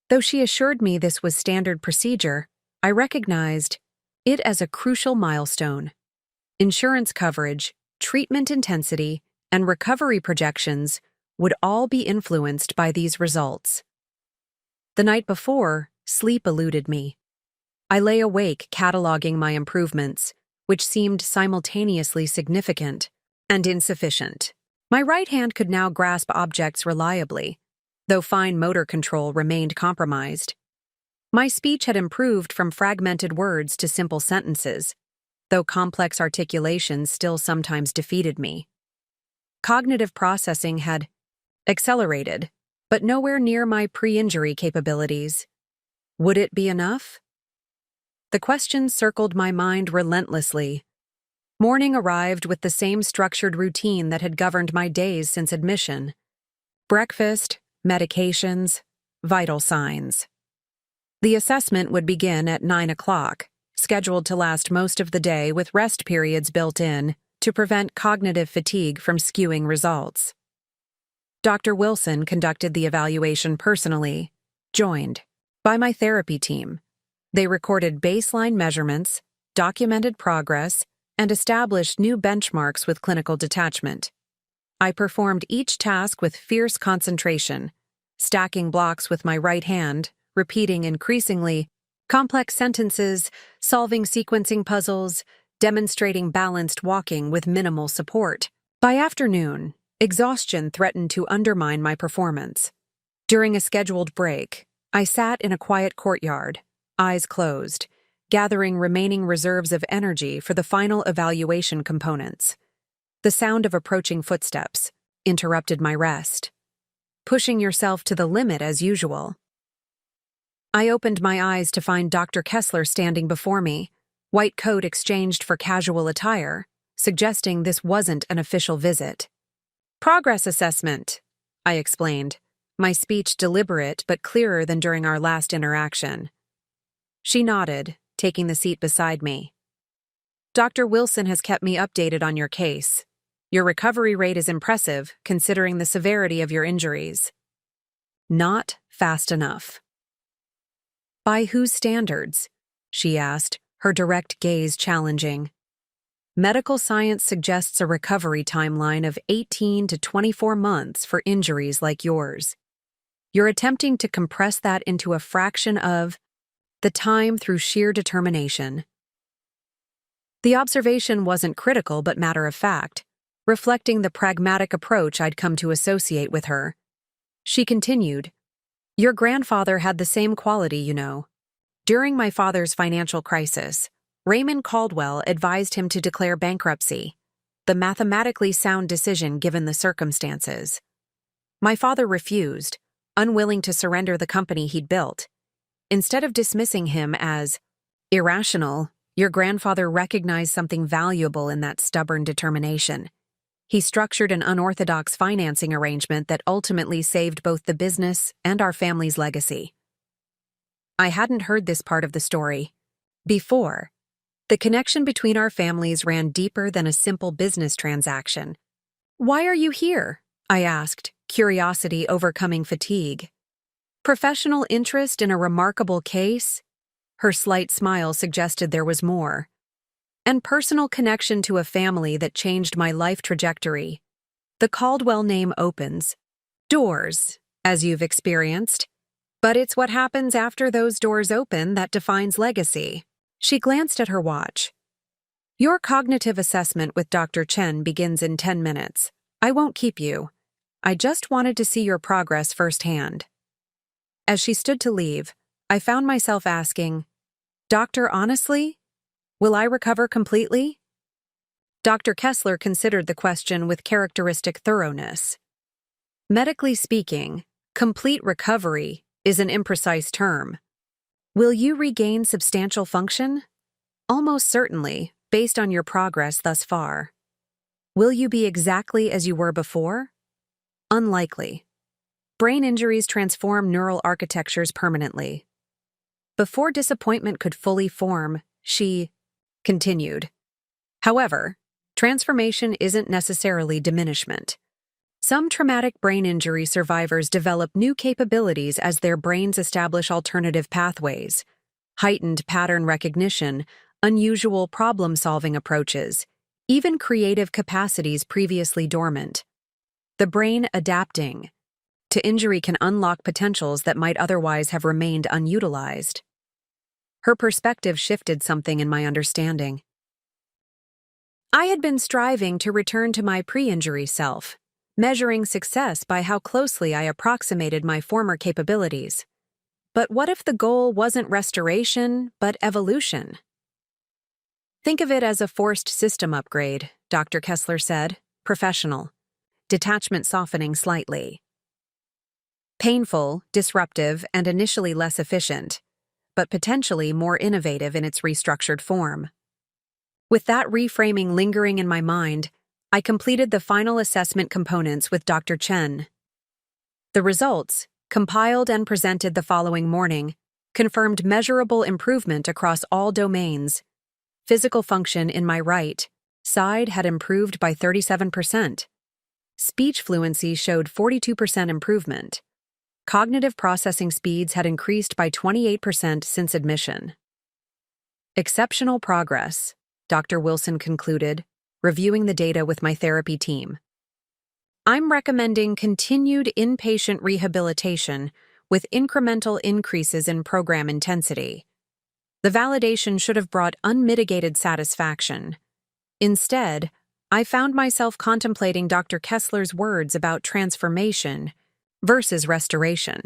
Though she assured me this was standard procedure, I recognized it as a crucial milestone. Insurance coverage, treatment intensity, and recovery projections would all be influenced by these results. The night before, sleep eluded me. I lay awake cataloging my improvements, which seemed simultaneously significant and insufficient. My right hand could now grasp objects reliably, though fine motor control remained compromised. My speech had improved from fragmented words to simple sentences, though complex articulations still sometimes defeated me. Cognitive processing had accelerated, but nowhere near my pre-injury capabilities. Would it be enough? The questions circled my mind relentlessly. Morning arrived with the same structured routine that had governed my days since admission: breakfast, medications, vital signs. The assessment would begin at 9 o'clock, scheduled to last most of the day with rest periods built in to prevent cognitive fatigue from skewing results. Dr. Wilson conducted the evaluation personally, joined by my therapy team. They recorded baseline measurements, documented progress, and established new benchmarks with clinical detachment. I performed each task with fierce concentration, stacking blocks with my right hand, repeating increasingly complex sentences, solving sequencing puzzles, demonstrating balanced walking with minimal support. By afternoon, exhaustion threatened to undermine my performance. During a scheduled break, I sat in a quiet courtyard, eyes closed, gathering remaining reserves of energy for the final evaluation components. The sound of approaching footsteps interrupted my rest. Pushing yourself to the limit as usual. I opened my eyes to find Dr. Kessler standing before me, white coat exchanged for casual attire, suggesting this wasn't an official visit. Progress assessment, I explained, my speech deliberate but clearer than during our last interaction. She nodded, taking the seat beside me. Dr. Wilson has kept me updated on your case. Your recovery rate is impressive, considering the severity of your injuries. Not fast enough. By whose standards? She asked, her direct gaze challenging. Medical science suggests a recovery timeline of 18 to 24 months for injuries like yours. You're attempting to compress that into a fraction of the time through sheer determination. The observation wasn't critical but matter of fact, reflecting the pragmatic approach I'd come to associate with her. She continued, Your grandfather had the same quality, you know. During my father's financial crisis, Raymond Caldwell advised him to declare bankruptcy, the mathematically sound decision given the circumstances. My father refused, unwilling to surrender the company he'd built. Instead of dismissing him as irrational, your grandfather recognized something valuable in that stubborn determination. He structured an unorthodox financing arrangement that ultimately saved both the business and our family's legacy. I hadn't heard this part of the story before. The connection between our families ran deeper than a simple business transaction. Why are you here? I asked, curiosity overcoming fatigue. Professional interest in a remarkable case? Her slight smile suggested there was more. And personal connection to a family that changed my life trajectory. The Caldwell name opens doors, as you've experienced. But it's what happens after those doors open that defines legacy. She glanced at her watch. Your cognitive assessment with Dr. Chen begins in 10 minutes. I won't keep you. I just wanted to see your progress firsthand. As she stood to leave, I found myself asking, Doctor, honestly? Will I recover completely? Dr. Kessler considered the question with characteristic thoroughness. Medically speaking, complete recovery is an imprecise term. Will you regain substantial function? Almost certainly, based on your progress thus far. Will you be exactly as you were before? Unlikely. Brain injuries transform neural architectures permanently. Before disappointment could fully form, she continued. However, transformation isn't necessarily diminishment. Some traumatic brain injury survivors develop new capabilities as their brains establish alternative pathways, heightened pattern recognition, unusual problem-solving approaches, even creative capacities previously dormant. The brain adapting to injury can unlock potentials that might otherwise have remained unutilized. Her perspective shifted something in my understanding. I had been striving to return to my pre-injury self, measuring success by how closely I approximated my former capabilities. But what if the goal wasn't restoration, but evolution? Think of it as a forced system upgrade, Dr. Kessler said, professional, detachment softening slightly. Painful, disruptive, and initially less efficient, but potentially more innovative in its restructured form. With that reframing lingering in my mind, I completed the final assessment components with Dr. Chen. The results, compiled and presented the following morning, confirmed measurable improvement across all domains. Physical function in my right side had improved by 37%. Speech fluency showed 42% improvement. Cognitive processing speeds had increased by 28% since admission. Exceptional progress, Dr. Wilson concluded, reviewing the data with my therapy team. I'm recommending continued inpatient rehabilitation with incremental increases in program intensity. The validation should have brought unmitigated satisfaction. Instead, I found myself contemplating Dr. Kessler's words about transformation versus restoration.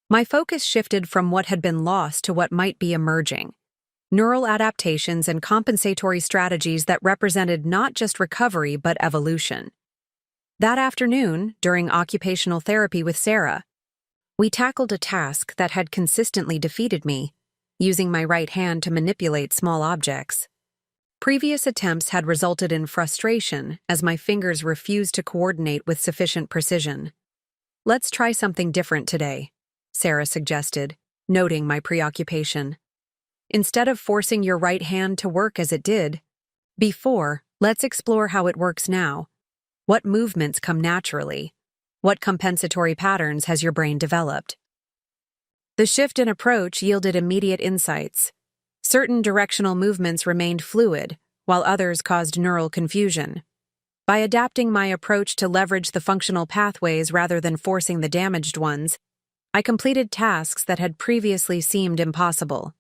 My focus shifted from what had been lost to what might be emerging. Neural adaptations and compensatory strategies that represented not just recovery but evolution. That afternoon, during occupational therapy with Sarah, we tackled a task that had consistently defeated me, using my right hand to manipulate small objects. Previous attempts had resulted in frustration as my fingers refused to coordinate with sufficient precision. "Let's try something different today," Sarah suggested, noting my preoccupation. "Instead of forcing your right hand to work as it did before, let's explore how it works now. What movements come naturally? What compensatory patterns has your brain developed?" The shift in approach yielded immediate insights. Certain directional movements remained fluid, while others caused neural confusion. By adapting my approach to leverage the functional pathways rather than forcing the damaged ones, I completed tasks that had previously seemed impossible.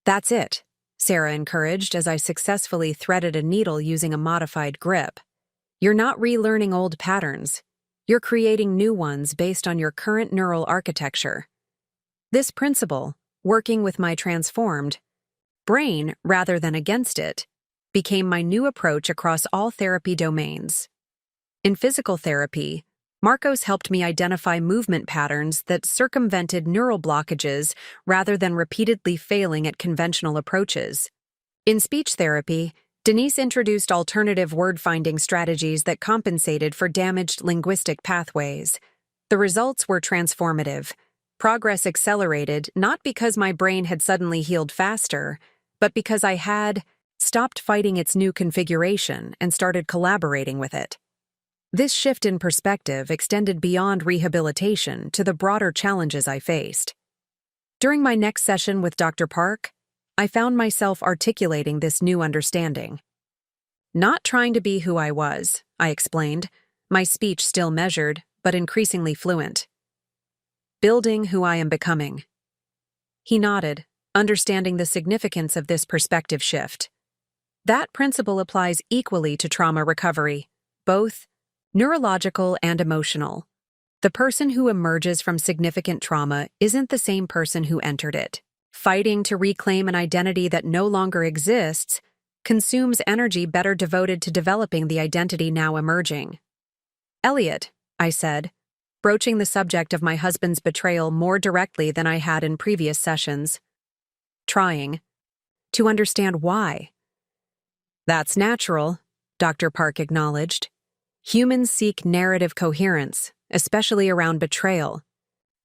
"That's it," Sarah encouraged as I successfully threaded a needle using a modified grip. "You're not relearning old patterns. You're creating new ones based on your current neural architecture." This principle, working with my transformed brain rather than against it, became my new approach across all therapy domains. In physical therapy, Marcos helped me identify movement patterns that circumvented neural blockages rather than repeatedly failing at conventional approaches. In speech therapy, Denise introduced alternative word-finding strategies that compensated for damaged linguistic pathways. The results were transformative. Progress accelerated not because my brain had suddenly healed faster, but because I had stopped fighting its new configuration and started collaborating with it. This shift in perspective extended beyond rehabilitation to the broader challenges I faced. During my next session with Dr. Park, I found myself articulating this new understanding. "Not trying to be who I was," I explained, my speech still measured, but increasingly fluent. "Building who I am becoming." He nodded, understanding the significance of this perspective shift. That principle applies equally to trauma recovery, both neurological and emotional. The person who emerges from significant trauma isn't the same person who entered it. Fighting to reclaim an identity that no longer exists consumes energy better devoted to developing the identity now emerging. "Elliot," I said, broaching the subject of my husband's betrayal more directly than I had in previous sessions. "Trying to understand why." "That's natural," Dr. Park acknowledged. "Humans seek narrative coherence, especially around betrayal.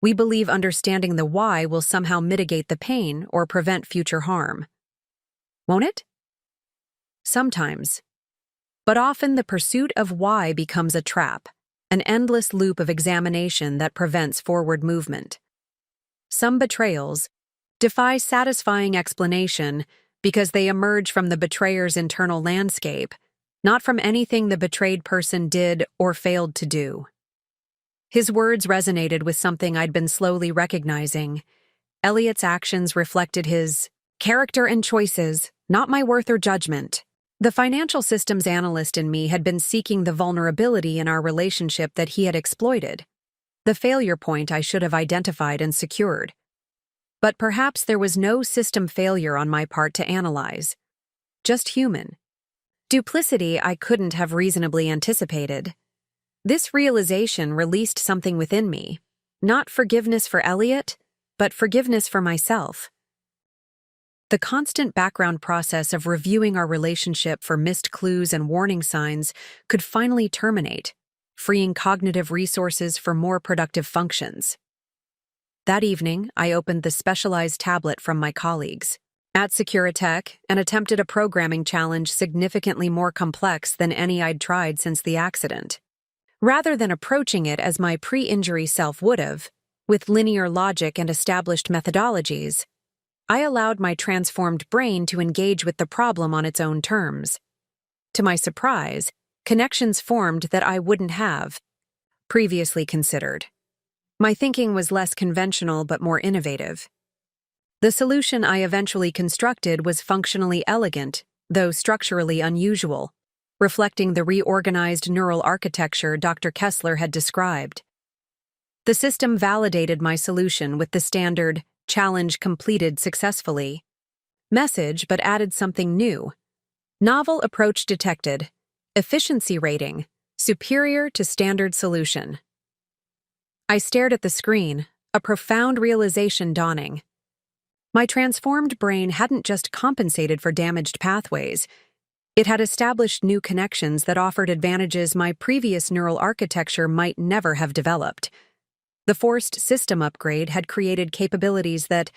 We believe understanding the why will somehow mitigate the pain or prevent future harm. Won't it? Sometimes. But often the pursuit of why becomes a trap, an endless loop of examination that prevents forward movement. Some betrayals defy satisfying explanation because they emerge from the betrayer's internal landscape, not from anything the betrayed person did or failed to do." His words resonated with something I'd been slowly recognizing. Elliot's actions reflected his character and choices, not my worth or judgment. The financial systems analyst in me had been seeking the vulnerability in our relationship that he had exploited, the failure point I should have identified and secured. But perhaps there was no system failure on my part to analyze, just human duplicity I couldn't have reasonably anticipated. This realization released something within me, not forgiveness for Elliot, but forgiveness for myself. The constant background process of reviewing our relationship for missed clues and warning signs could finally terminate, freeing cognitive resources for more productive functions. That evening, I opened the specialized tablet from my colleagues at Securitech and attempted a programming challenge significantly more complex than any I'd tried since the accident. Rather than approaching it as my pre-injury self would have, with linear logic and established methodologies, I allowed my transformed brain to engage with the problem on its own terms. To my surprise, connections formed that I wouldn't have previously considered. My thinking was less conventional but more innovative. The solution I eventually constructed was functionally elegant, though structurally unusual, reflecting the reorganized neural architecture Dr. Kessler had described. The system validated my solution with the standard challenge completed successfully message, but added something new. Novel approach detected. Efficiency rating, superior to standard solution. I stared at the screen, a profound realization dawning. My transformed brain hadn't just compensated for damaged pathways, It had established new connections that offered advantages my previous neural architecture might never have developed. The forced system upgrade had created capabilities that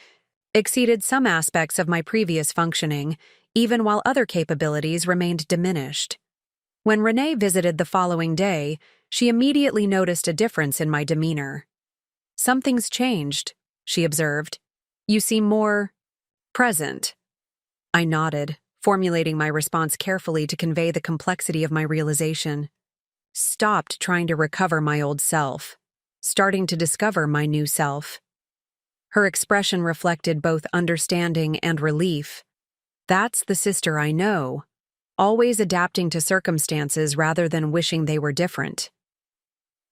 exceeded some aspects of my previous functioning, even while other capabilities remained diminished. When Renee visited the following day, she immediately noticed a difference in my demeanor. "Something's changed," she observed. "You seem more present." I nodded, formulating my response carefully to convey the complexity of my realization. Stopped trying to recover my old self, starting to discover my new self. Her expression reflected both understanding and relief. That's the sister I know, always adapting to circumstances rather than wishing they were different.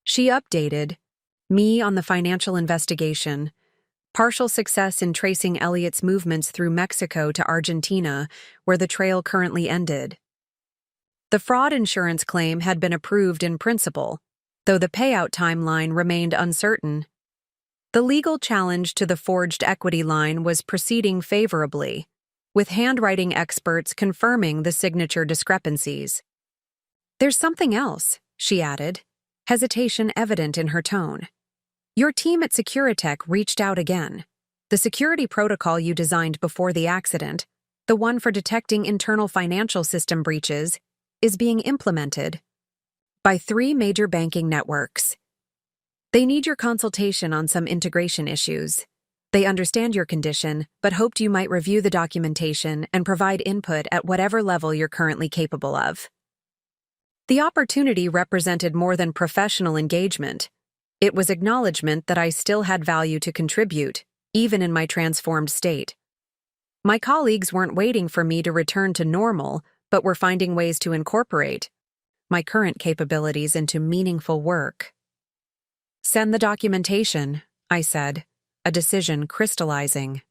She updated me on the financial investigation, partial success in tracing Elliot's movements through Mexico to Argentina, where the trail currently ended. The fraud insurance claim had been approved in principle, though the payout timeline remained uncertain. The legal challenge to the forged equity line was proceeding favorably, with handwriting experts confirming the signature discrepancies. "There's something else," she added, hesitation evident in her tone. "Your team at Securitech reached out again. The security protocol you designed before the accident, the one for detecting internal financial system breaches, is being implemented by 3 major banking networks. They need your consultation on some integration issues. They understand your condition, but hoped you might review the documentation and provide input at whatever level you're currently capable of." The opportunity represented more than professional engagement. It was acknowledgement that I still had value to contribute, even in my transformed state. My colleagues weren't waiting for me to return to normal, but were finding ways to incorporate my current capabilities into meaningful work. "Send the documentation," I said, a decision crystallizing.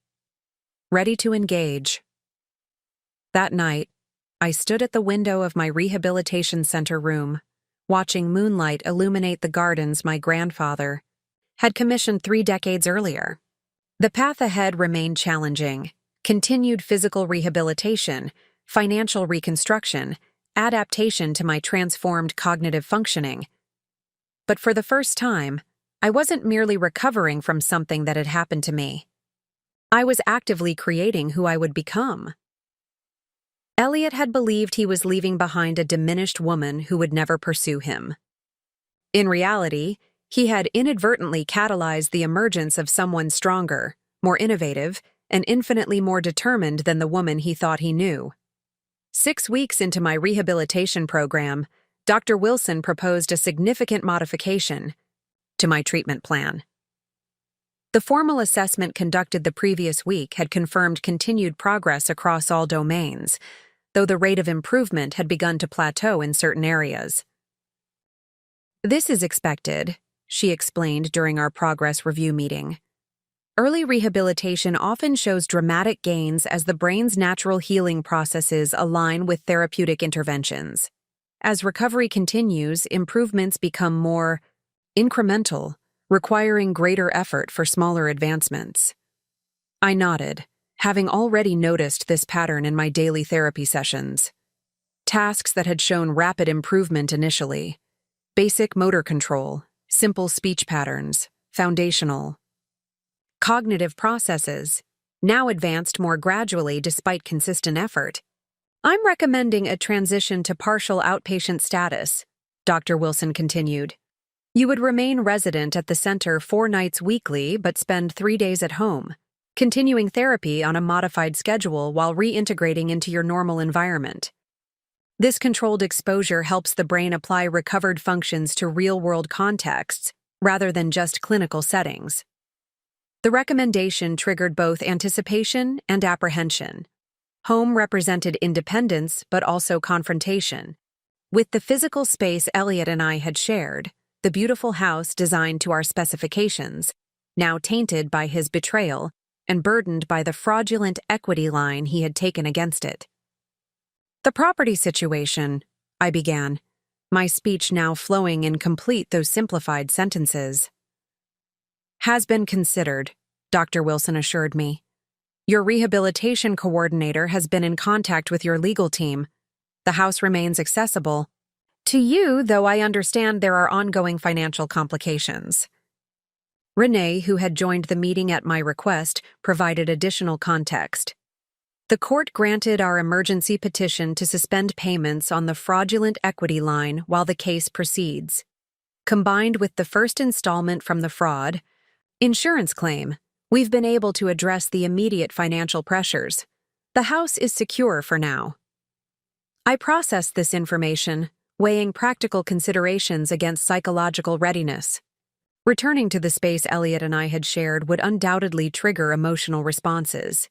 Ready to engage. That night, I stood at the window of my rehabilitation center room, watching moonlight illuminate the gardens my grandfather had commissioned 3 decades earlier. The path ahead remained challenging: continued physical rehabilitation, financial reconstruction, adaptation to my transformed cognitive functioning. But for the first time, I wasn't merely recovering from something that had happened to me. I was actively creating who I would become. Elliot had believed he was leaving behind a diminished woman who would never pursue him. In reality, he had inadvertently catalyzed the emergence of someone stronger, more innovative, and infinitely more determined than the woman he thought he knew. 6 weeks into my rehabilitation program, Dr. Wilson proposed a significant modification to my treatment plan. The formal assessment conducted the previous week had confirmed continued progress across all domains, though the rate of improvement had begun to plateau in certain areas. "This is expected," she explained during our progress review meeting. "Early rehabilitation often shows dramatic gains as the brain's natural healing processes align with therapeutic interventions. As recovery continues, improvements become more incremental, requiring greater effort for smaller advancements." I nodded, having already noticed this pattern in my daily therapy sessions. Tasks that had shown rapid improvement initially: basic motor control, simple speech patterns, foundational cognitive processes, now advanced more gradually despite consistent effort. "I'm recommending a transition to partial outpatient status," Dr. Wilson continued. "You would remain resident at the center 4 nights weekly but spend 3 days at home, continuing therapy on a modified schedule while reintegrating into your normal environment. This controlled exposure helps the brain apply recovered functions to real-world contexts rather than just clinical settings." The recommendation triggered both anticipation and apprehension. Home represented independence but also confrontation. With the physical space Elliot and I had shared, the beautiful house designed to our specifications, now tainted by his betrayal and burdened by the fraudulent equity line he had taken against it. "The property situation," I began, my speech now flowing in complete though simplified sentences. "Has been considered," Dr. Wilson assured me. "Your rehabilitation coordinator has been in contact with your legal team. The house remains accessible to you, though I understand there are ongoing financial complications. Renee, who had joined the meeting at my request, provided additional context. The court granted our emergency petition to suspend payments on the fraudulent equity line while the case proceeds. Combined with the first installment from the fraud insurance claim, we've been able to address the immediate financial pressures. The house is secure for now. I processed this information, weighing practical considerations against psychological readiness. Returning to the space Elliot and I had shared would undoubtedly trigger emotional responses.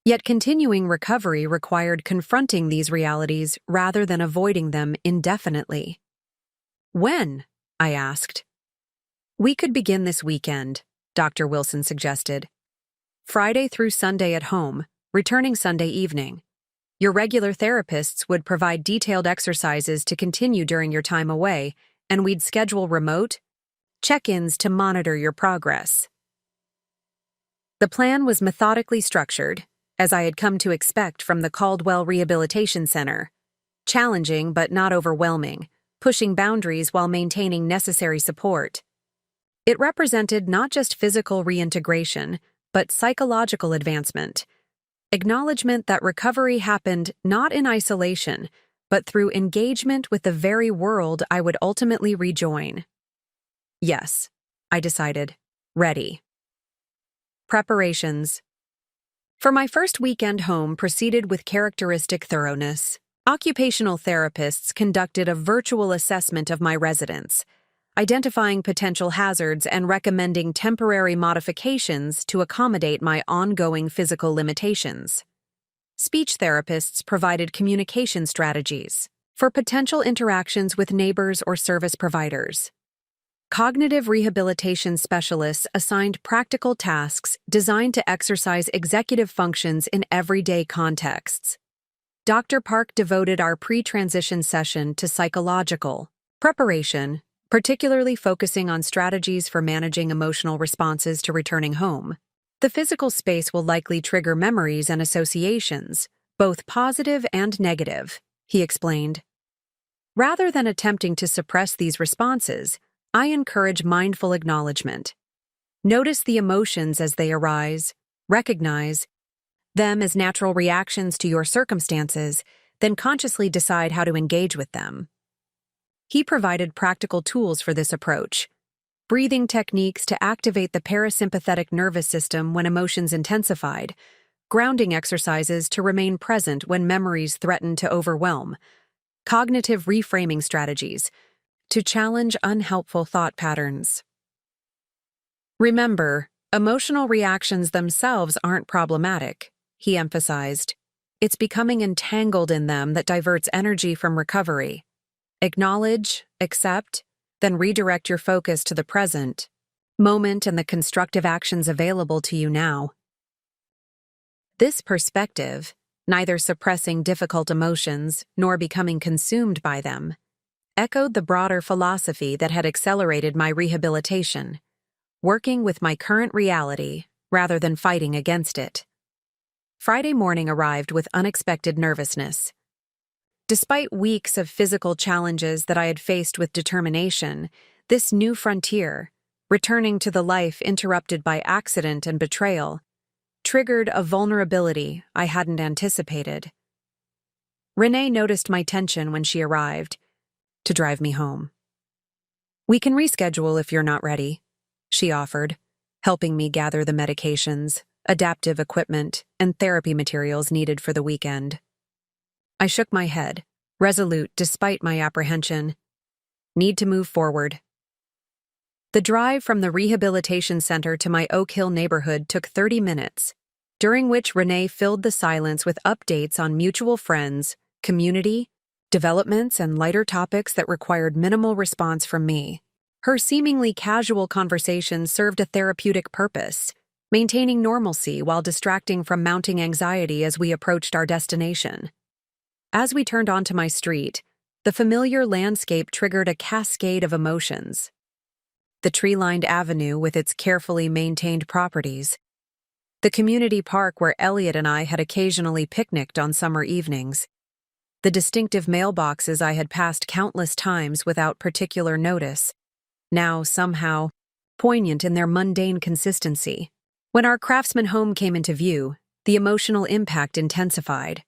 Yet continuing recovery required confronting these realities rather than avoiding them indefinitely. When? I asked. We could begin this weekend, Dr. Wilson suggested. Friday through Sunday at home, returning Sunday evening. Your regular therapists would provide detailed exercises to continue during your time away, and we'd schedule remote check-ins to monitor your progress. The plan was methodically structured, as I had come to expect from the Caldwell Rehabilitation Center. Challenging but not overwhelming, pushing boundaries while maintaining necessary support. It represented not just physical reintegration, but psychological advancement. Acknowledgement that recovery happened not in isolation, but through engagement with the very world I would ultimately rejoin. Yes, I decided. Ready. Preparations. For my first weekend home proceeded with characteristic thoroughness. Occupational therapists conducted a virtual assessment of my residence, identifying potential hazards and recommending temporary modifications to accommodate my ongoing physical limitations. Speech therapists provided communication strategies for potential interactions with neighbors or service providers. Cognitive rehabilitation specialists assigned practical tasks designed to exercise executive functions in everyday contexts. Dr. Park devoted our pre-transition session to psychological preparation, particularly focusing on strategies for managing emotional responses to returning home. The physical space will likely trigger memories and associations, both positive and negative, he explained. Rather than attempting to suppress these responses, I encourage mindful acknowledgement. Notice the emotions as they arise, recognize them as natural reactions to your circumstances, then consciously decide how to engage with them. He provided practical tools for this approach. Breathing techniques to activate the parasympathetic nervous system when emotions intensified, grounding exercises to remain present when memories threaten to overwhelm, cognitive reframing strategies to challenge unhelpful thought patterns. Remember, emotional reactions themselves aren't problematic, he emphasized. It's becoming entangled in them that diverts energy from recovery. Acknowledge, accept, then redirect your focus to the present moment and the constructive actions available to you now. This perspective, neither suppressing difficult emotions nor becoming consumed by them, echoed the broader philosophy that had accelerated my rehabilitation, working with my current reality rather than fighting against it. Friday morning arrived with unexpected nervousness. Despite weeks of physical challenges that I had faced with determination, this new frontier, returning to the life interrupted by accident and betrayal, triggered a vulnerability I hadn't anticipated. Renee noticed my tension when she arrived, to drive me home. We can reschedule if you're not ready, she offered, helping me gather the medications, adaptive equipment, and therapy materials needed for the weekend. I shook my head, resolute despite my apprehension. Need to move forward. The drive from the rehabilitation center to my Oak Hill neighborhood took 30 minutes, during which Renee filled the silence with updates on mutual friends, community, developments, and lighter topics that required minimal response from me. Her seemingly casual conversation served a therapeutic purpose, maintaining normalcy while distracting from mounting anxiety as we approached our destination. As we turned onto my street, the familiar landscape triggered a cascade of emotions. The tree-lined avenue with its carefully maintained properties, the community park where Elliot and I had occasionally picnicked on summer evenings, the distinctive mailboxes I had passed countless times without particular notice, now somehow poignant in their mundane consistency. When our craftsman home came into view, the emotional impact intensified.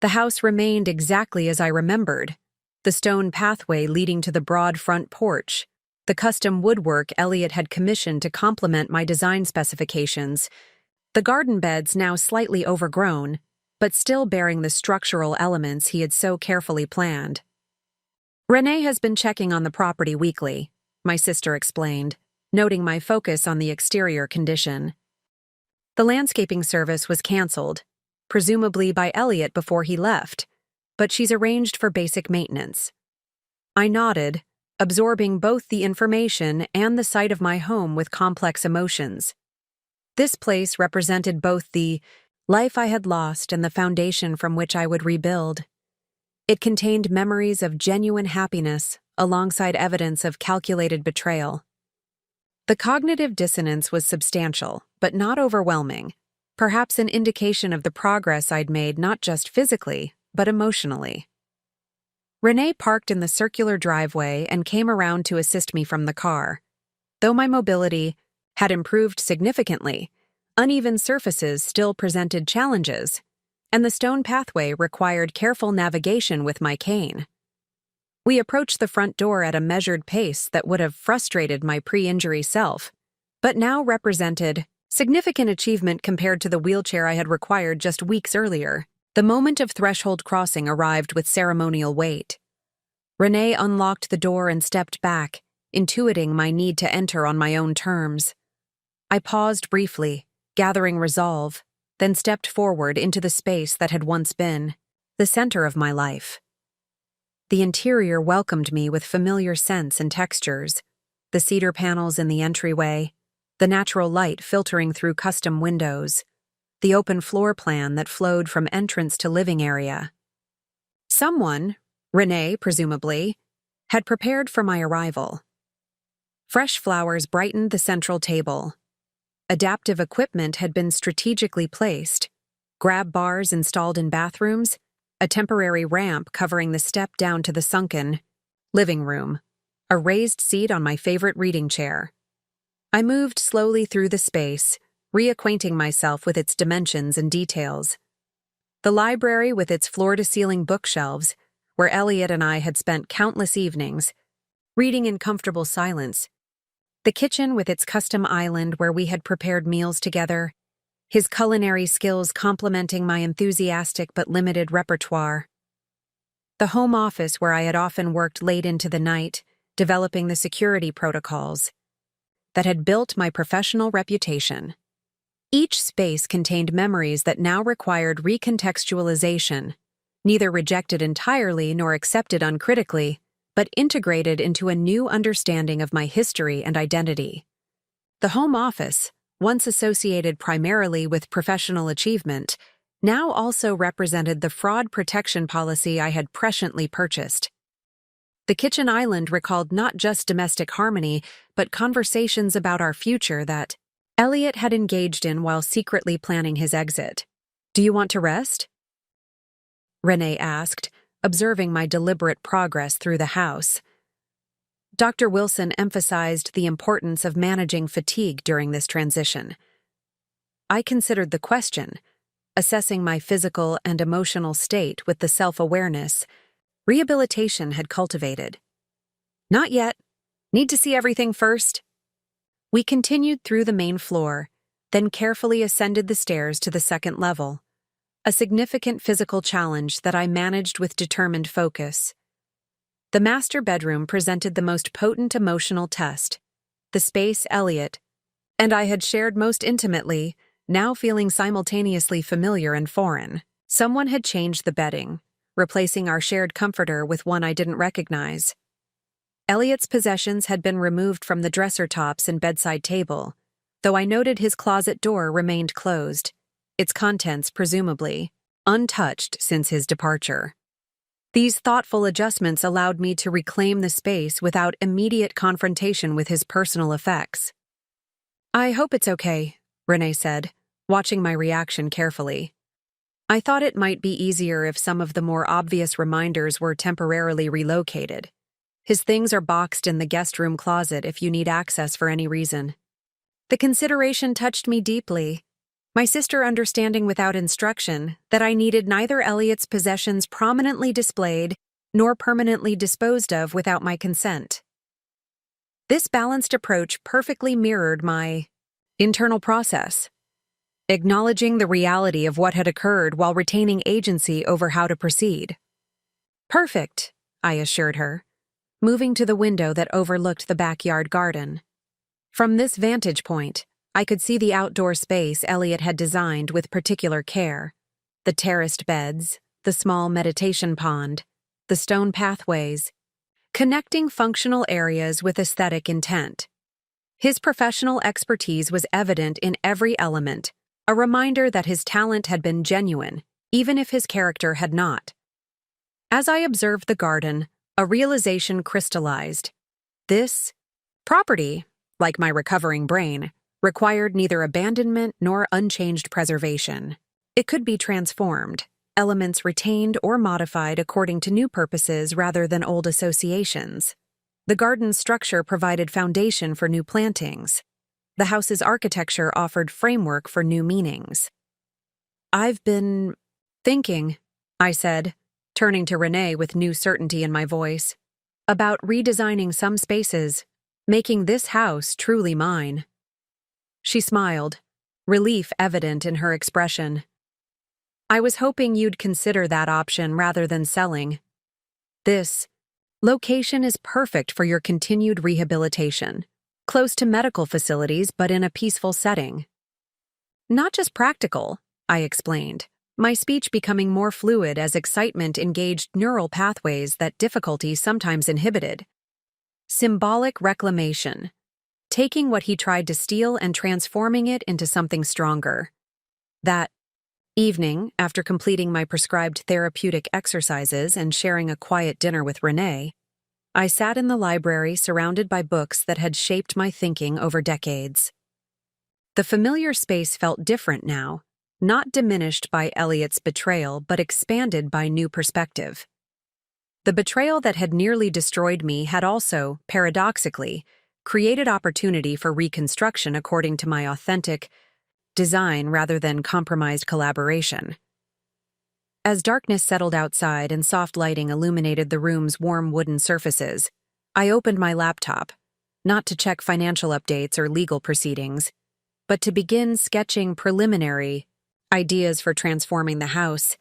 The house remained exactly as I remembered: the stone pathway leading to the broad front porch, the custom woodwork Elliot had commissioned to complement my design specifications, the garden beds now slightly overgrown, but still bearing the structural elements he had so carefully planned. "Renee has been checking on the property weekly," my sister explained, noting my focus on the exterior condition. "The landscaping service was canceled, presumably by Elliot before he left, but she's arranged for basic maintenance." I nodded, absorbing both the information and the sight of my home with complex emotions. This place represented both the life I had lost and the foundation from which I would rebuild. It contained memories of genuine happiness alongside evidence of calculated betrayal. The cognitive dissonance was substantial, but not overwhelming, perhaps an indication of the progress I'd made not just physically, but emotionally. Renee parked in the circular driveway and came around to assist me from the car. Though my mobility had improved significantly, uneven surfaces still presented challenges, and the stone pathway required careful navigation with my cane. We approached the front door at a measured pace that would have frustrated my pre-injury self, but now represented significant achievement compared to the wheelchair I had required just weeks earlier. The moment of threshold crossing arrived with ceremonial weight. Renee unlocked the door and stepped back, intuiting my need to enter on my own terms. I paused briefly, gathering resolve, then stepped forward into the space that had once been the center of my life. The interior welcomed me with familiar scents and textures: the cedar panels in the entryway, the natural light filtering through custom windows, the open floor plan that flowed from entrance to living area. Someone, Renee presumably, had prepared for my arrival. Fresh flowers brightened the central table. Adaptive equipment had been strategically placed: grab bars installed in bathrooms, a temporary ramp covering the step down to the sunken living room, a raised seat on my favorite reading chair. I moved slowly through the space, reacquainting myself with its dimensions and details. The library with its floor-to-ceiling bookshelves, where Elliot and I had spent countless evenings, reading in comfortable silence. The kitchen with its custom island where we had prepared meals together, his culinary skills complementing my enthusiastic but limited repertoire. The home office where I had often worked late into the night, developing the security protocols that had built my professional reputation. Each space contained memories that now required recontextualization, neither rejected entirely nor accepted uncritically, but integrated into a new understanding of my history and identity. The home office, once associated primarily with professional achievement, now also represented the fraud protection policy I had presciently purchased. The kitchen island recalled not just domestic harmony, but conversations about our future that Elliot had engaged in while secretly planning his exit. "Do you want to rest?" Renee asked, observing my deliberate progress through the house. Dr. Wilson emphasized the importance of managing fatigue during this transition. I considered the question, assessing my physical and emotional state with the self-awareness rehabilitation had cultivated. "Not yet. Need to see everything first." We continued through the main floor, then carefully ascended the stairs to the second level, a significant physical challenge that I managed with determined focus. The master bedroom presented the most potent emotional test, the space Elliot and I had shared most intimately, now feeling simultaneously familiar and foreign. Someone had changed the bedding, replacing our shared comforter with one I didn't recognize. Elliot's possessions had been removed from the dresser tops and bedside table, though I noted his closet door remained closed, its contents presumably untouched since his departure. These thoughtful adjustments allowed me to reclaim the space without immediate confrontation with his personal effects. "I hope it's okay," Renee said, watching my reaction carefully. I thought it might be easier if some of the more obvious reminders were temporarily relocated. His things are boxed in the guest room closet if you need access for any reason. The consideration touched me deeply. My sister understanding without instruction that I needed neither Elliot's possessions prominently displayed nor permanently disposed of without my consent. This balanced approach perfectly mirrored my internal process, acknowledging the reality of what had occurred while retaining agency over how to proceed. Perfect, I assured her, moving to the window that overlooked the backyard garden. From this vantage point, I could see the outdoor space Elliot had designed with particular care: the terraced beds, the small meditation pond, the stone pathways, connecting functional areas with aesthetic intent. His professional expertise was evident in every element, a reminder that his talent had been genuine, even if his character had not. As I observed the garden, a realization crystallized. This property, like my recovering brain, required neither abandonment nor unchanged preservation. It could be transformed, elements retained or modified according to new purposes rather than old associations. The garden's structure provided foundation for new plantings. The house's architecture offered framework for new meanings. "I've been thinking," I said, turning to Renee with new certainty in my voice, "about redesigning some spaces, making this house truly mine." She smiled, relief evident in her expression. "I was hoping you'd consider that option rather than selling. This location is perfect for your continued rehabilitation, close to medical facilities but in a peaceful setting." "Not just practical," I explained, my speech becoming more fluid as excitement engaged neural pathways that difficulty sometimes inhibited. Symbolic reclamation, taking what he tried to steal and transforming it into something stronger. That evening, after completing my prescribed therapeutic exercises and sharing a quiet dinner with Renee, I sat in the library surrounded by books that had shaped my thinking over decades. The familiar space felt different now, not diminished by Elliot's betrayal but expanded by new perspective. The betrayal that had nearly destroyed me had also, paradoxically, created opportunity for reconstruction according to my authentic design rather than compromised collaboration. As darkness settled outside and soft lighting illuminated the room's warm wooden surfaces, I opened my laptop, not to check financial updates or legal proceedings, but to begin sketching preliminary ideas for transforming the house.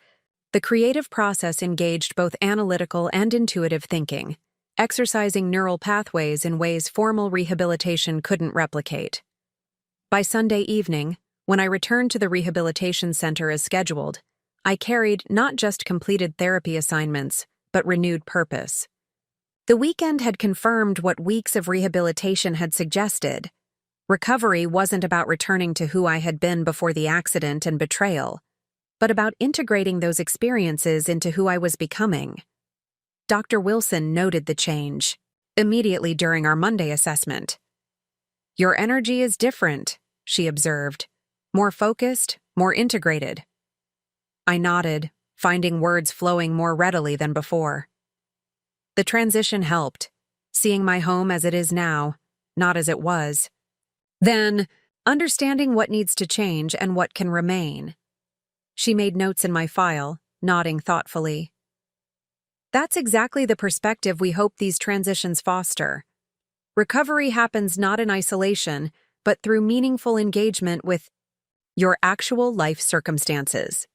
The creative process engaged both analytical and intuitive thinking, exercising neural pathways in ways formal rehabilitation couldn't replicate. By Sunday evening, when I returned to the rehabilitation center as scheduled, I carried not just completed therapy assignments, but renewed purpose. The weekend had confirmed what weeks of rehabilitation had suggested. Recovery wasn't about returning to who I had been before the accident and betrayal, but about integrating those experiences into who I was becoming. Dr. Wilson noted the change immediately during our Monday assessment. "Your energy is different," she observed. "More focused, more integrated." I nodded, finding words flowing more readily than before. The transition helped, seeing my home as it is now, not as it was. Then, understanding what needs to change and what can remain. She made notes in my file, nodding thoughtfully. "That's exactly the perspective we hope these transitions foster. Recovery happens not in isolation, but through meaningful engagement with your actual life circumstances."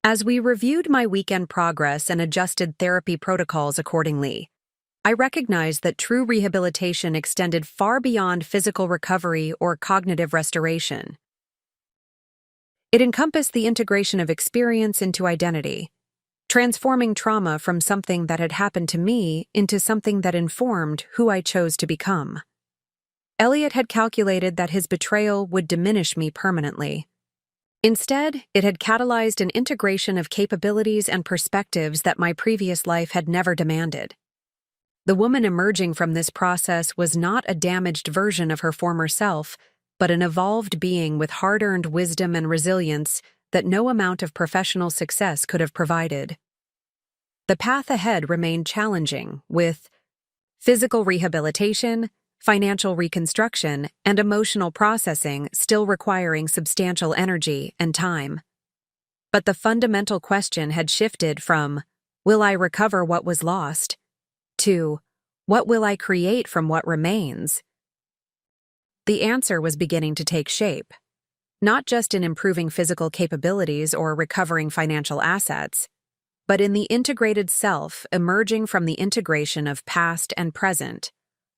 As we reviewed my weekend progress and adjusted therapy protocols accordingly, I recognized that true rehabilitation extended far beyond physical recovery or cognitive restoration. It encompassed the integration of experience into identity, transforming trauma from something that had happened to me into something that informed who I chose to become. Elliot had calculated that his betrayal would diminish me permanently. Instead, it had catalyzed an integration of capabilities and perspectives that my previous life had never demanded. The woman emerging from this process was not a damaged version of her former self, but an evolved being with hard-earned wisdom and resilience that no amount of professional success could have provided. The path ahead remained challenging, with physical rehabilitation, financial reconstruction, and emotional processing still requiring substantial energy and time. But the fundamental question had shifted from, will I recover what was lost, to, what will I create from what remains? The answer was beginning to take shape, not just in improving physical capabilities or recovering financial assets, but in the integrated self emerging from the integration of past and present,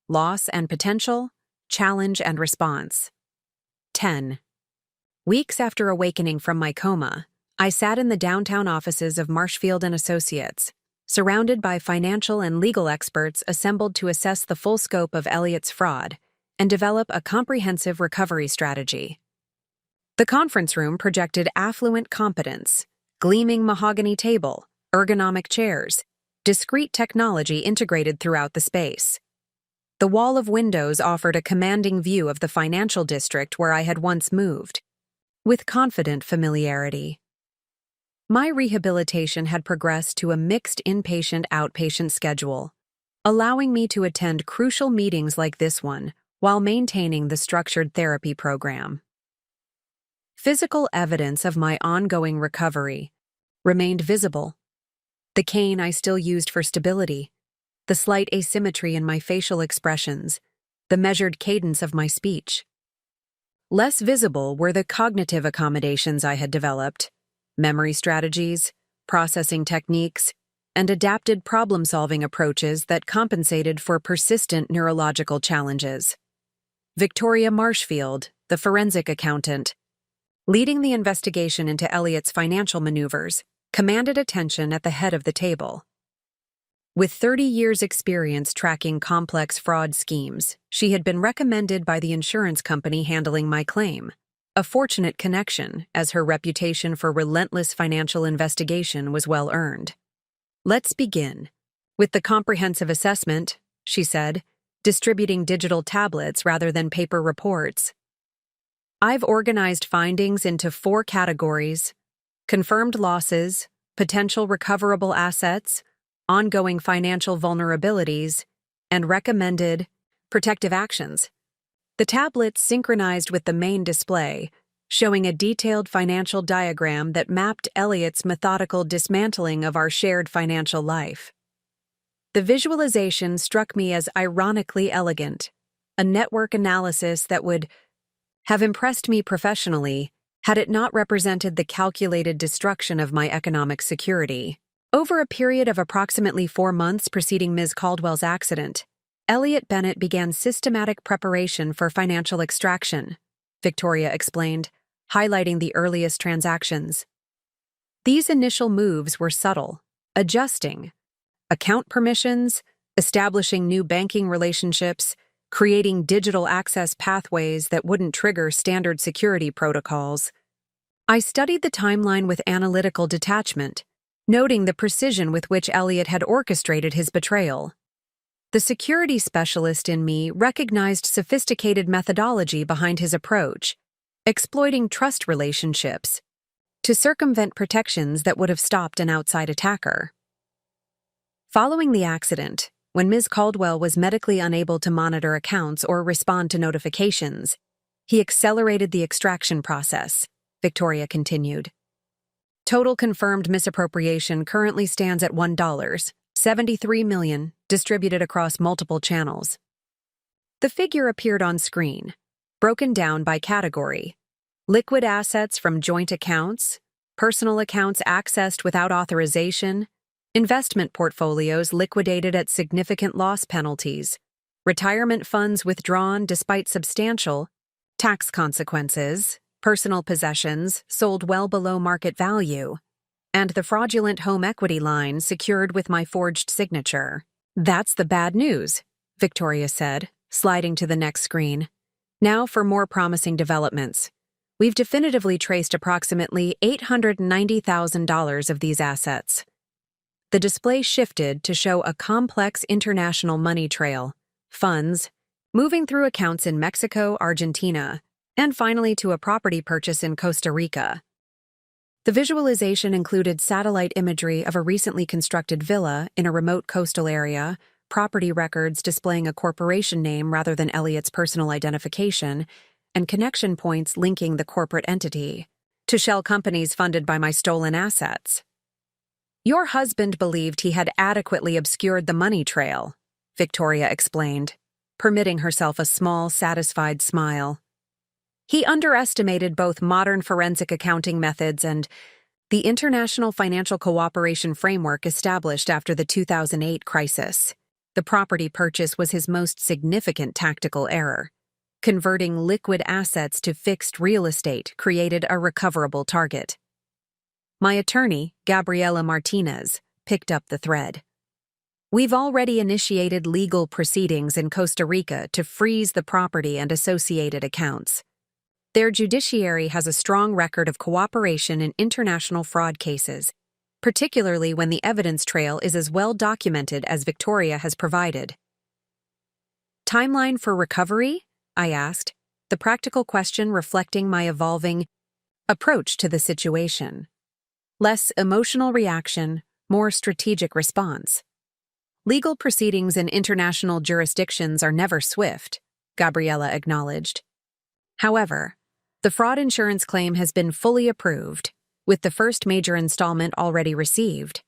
loss and potential, challenge and response. 10. Weeks after awakening from my coma, I sat in the downtown offices of Marshfield & Associates, surrounded by financial and legal experts assembled to assess the full scope of Elliot's fraud and develop a comprehensive recovery strategy. The conference room projected affluent competence, gleaming mahogany table, ergonomic chairs, discrete technology integrated throughout the space. The wall of windows offered a commanding view of the financial district where I had once moved, with confident familiarity. My rehabilitation had progressed to a mixed inpatient-outpatient schedule, allowing me to attend crucial meetings like this one while maintaining the structured therapy program. Physical evidence of my ongoing recovery remained visible. The cane I still used for stability, the slight asymmetry in my facial expressions, the measured cadence of my speech. Less visible were the cognitive accommodations I had developed, memory strategies, processing techniques, and adapted problem-solving approaches that compensated for persistent neurological challenges. Victoria Marshfield, the forensic accountant, leading the investigation into Elliot's financial maneuvers, commanded attention at the head of the table. With 30 years' experience tracking complex fraud schemes, she had been recommended by the insurance company handling my claim, a fortunate connection as her reputation for relentless financial investigation was well earned. "Let's begin with the comprehensive assessment," she said, distributing digital tablets rather than paper reports. "I've organized findings into 4 categories: confirmed losses, potential recoverable assets, ongoing financial vulnerabilities, and recommended protective actions." The tablets synchronized with the main display, showing a detailed financial diagram that mapped Elliot's methodical dismantling of our shared financial life. The visualization struck me as ironically elegant, a network analysis that would have impressed me professionally had it not represented the calculated destruction of my economic security. Over a period of approximately 4 months preceding Ms. Caldwell's accident, Elliot Bennett began systematic preparation for financial extraction, Victoria explained, highlighting the earliest transactions. These initial moves were subtle, adjusting account permissions, establishing new banking relationships, creating digital access pathways that wouldn't trigger standard security protocols. I studied the timeline with analytical detachment, noting the precision with which Elliot had orchestrated his betrayal. The security specialist in me recognized sophisticated methodology behind his approach, exploiting trust relationships to circumvent protections that would have stopped an outside attacker. Following the accident, when Ms. Caldwell was medically unable to monitor accounts or respond to notifications, he accelerated the extraction process, Victoria continued. Total confirmed misappropriation currently stands at $1.73 million, distributed across multiple channels. The figure appeared on screen, broken down by category: liquid assets from joint accounts, personal accounts accessed without authorization, investment portfolios liquidated at significant loss penalties, retirement funds withdrawn despite substantial tax consequences, personal possessions sold well below market value, and the fraudulent home equity line secured with my forged signature. "That's the bad news," Victoria said, sliding to the next screen. "Now for more promising developments. We've definitively traced approximately $890,000 of these assets." The display shifted to show a complex international money trail, funds, moving through accounts in Mexico, Argentina, and finally to a property purchase in Costa Rica. The visualization included satellite imagery of a recently constructed villa in a remote coastal area, property records displaying a corporation name rather than Elliot's personal identification, and connection points linking the corporate entity to shell companies funded by my stolen assets. Your husband believed he had adequately obscured the money trail, Victoria explained, permitting herself a small, satisfied smile. He underestimated both modern forensic accounting methods and the international financial cooperation framework established after the 2008 crisis. The property purchase was his most significant tactical error. Converting liquid assets to fixed real estate created a recoverable target. My attorney, Gabriela Martinez, picked up the thread. We've already initiated legal proceedings in Costa Rica to freeze the property and associated accounts. Their judiciary has a strong record of cooperation in international fraud cases, particularly when the evidence trail is as well documented as Victoria has provided. Timeline for recovery? I asked, the practical question reflecting my evolving approach to the situation. Less emotional reaction, more strategic response. Legal proceedings in international jurisdictions are never swift, Gabriela acknowledged. However, the fraud insurance claim has been fully approved, with the first major installment already received.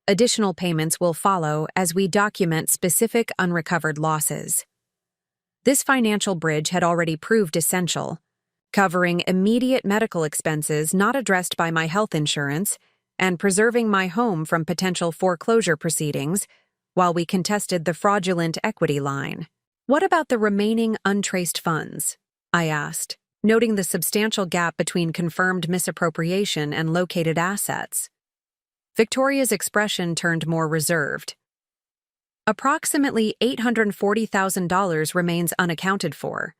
Additional payments will follow as we document specific unrecovered losses. This financial bridge had already proved essential, covering immediate medical expenses not addressed by my health insurance and preserving my home from potential foreclosure proceedings while we contested the fraudulent equity line. What about the remaining untraced funds? I asked, noting the substantial gap between confirmed misappropriation and located assets. Victoria's expression turned more reserved. Approximately $840,000 remains unaccounted for.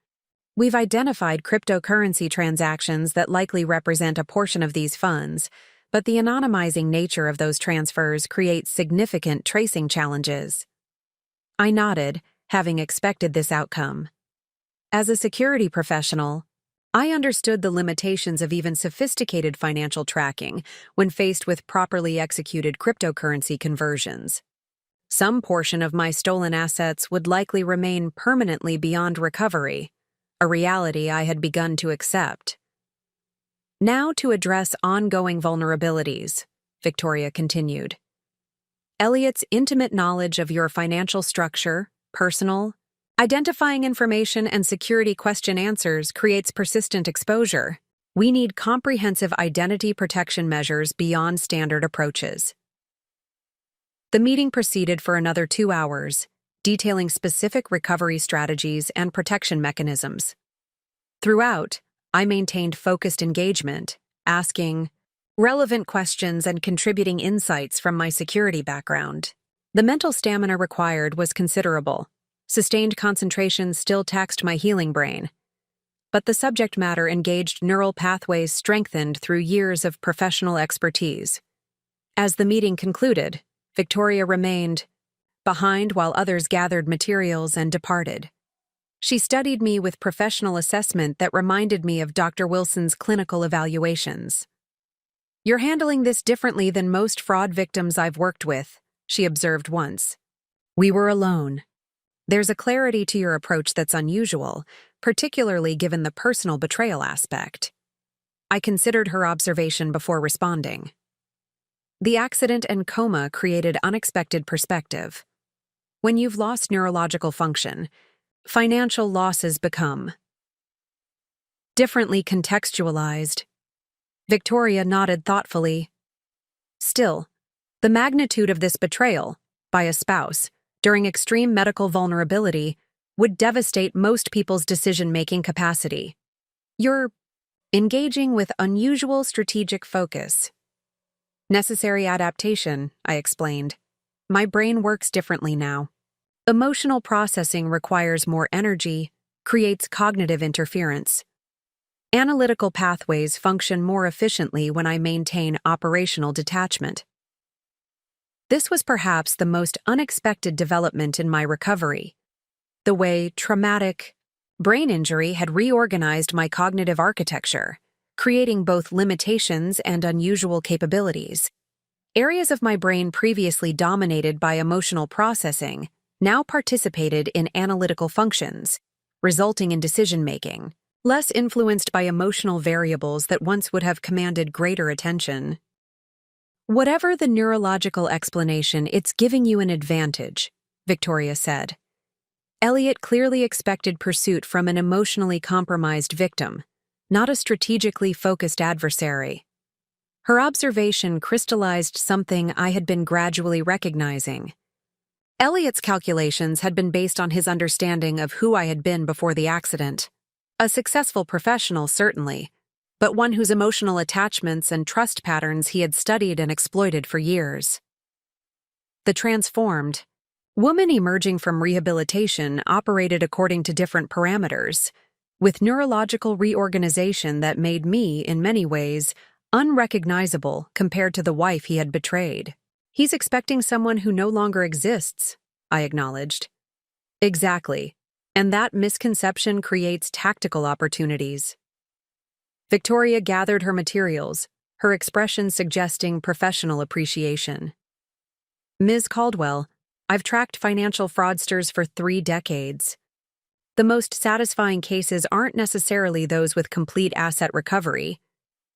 We've identified cryptocurrency transactions that likely represent a portion of these funds, but the anonymizing nature of those transfers creates significant tracing challenges. I nodded, having expected this outcome. As a security professional, I understood the limitations of even sophisticated financial tracking when faced with properly executed cryptocurrency conversions. Some portion of my stolen assets would likely remain permanently beyond recovery, a reality I had begun to accept. Now to address ongoing vulnerabilities, Victoria continued. Elliot's intimate knowledge of your financial structure, personal, identifying information and security question answers creates persistent exposure. We need comprehensive identity protection measures beyond standard approaches. The meeting proceeded for another 2 hours, detailing specific recovery strategies and protection mechanisms. Throughout, I maintained focused engagement, asking relevant questions and contributing insights from my security background. The mental stamina required was considerable. Sustained concentration still taxed my healing brain, but the subject matter engaged neural pathways strengthened through years of professional expertise. As the meeting concluded, Victoria remained behind while others gathered materials and departed. She studied me with professional assessment that reminded me of Dr. Wilson's clinical evaluations. You're handling this differently than most fraud victims I've worked with, she observed once. We were alone. There's a clarity to your approach that's unusual, particularly given the personal betrayal aspect. I considered her observation before responding. The accident and coma created unexpected perspective. When you've lost neurological function, financial losses become differently contextualized. Victoria nodded thoughtfully. Still, the magnitude of this betrayal, by a spouse, during extreme medical vulnerability, would devastate most people's decision-making capacity. You're engaging with unusual strategic focus. Necessary adaptation, I explained. My brain works differently now. Emotional processing requires more energy, creates cognitive interference. Analytical pathways function more efficiently when I maintain operational detachment. This was perhaps the most unexpected development in my recovery. The way traumatic brain injury had reorganized my cognitive architecture, creating both limitations and unusual capabilities. Areas of my brain previously dominated by emotional processing now participated in analytical functions, resulting in decision-making, less influenced by emotional variables that once would have commanded greater attention. Whatever the neurological explanation, it's giving you an advantage, Victoria said. Elliot clearly expected pursuit from an emotionally compromised victim, not a strategically focused adversary. Her observation crystallized something I had been gradually recognizing. Elliot's calculations had been based on his understanding of who I had been before the accident. A successful professional, certainly, but one whose emotional attachments and trust patterns he had studied and exploited for years. The transformed woman emerging from rehabilitation operated according to different parameters, with neurological reorganization that made me, in many ways, unrecognizable compared to the wife he had betrayed. He's expecting someone who no longer exists, I acknowledged. Exactly, and that misconception creates tactical opportunities. Victoria gathered her materials, her expression suggesting professional appreciation. Ms. Caldwell, I've tracked financial fraudsters for 3 decades. The most satisfying cases aren't necessarily those with complete asset recovery.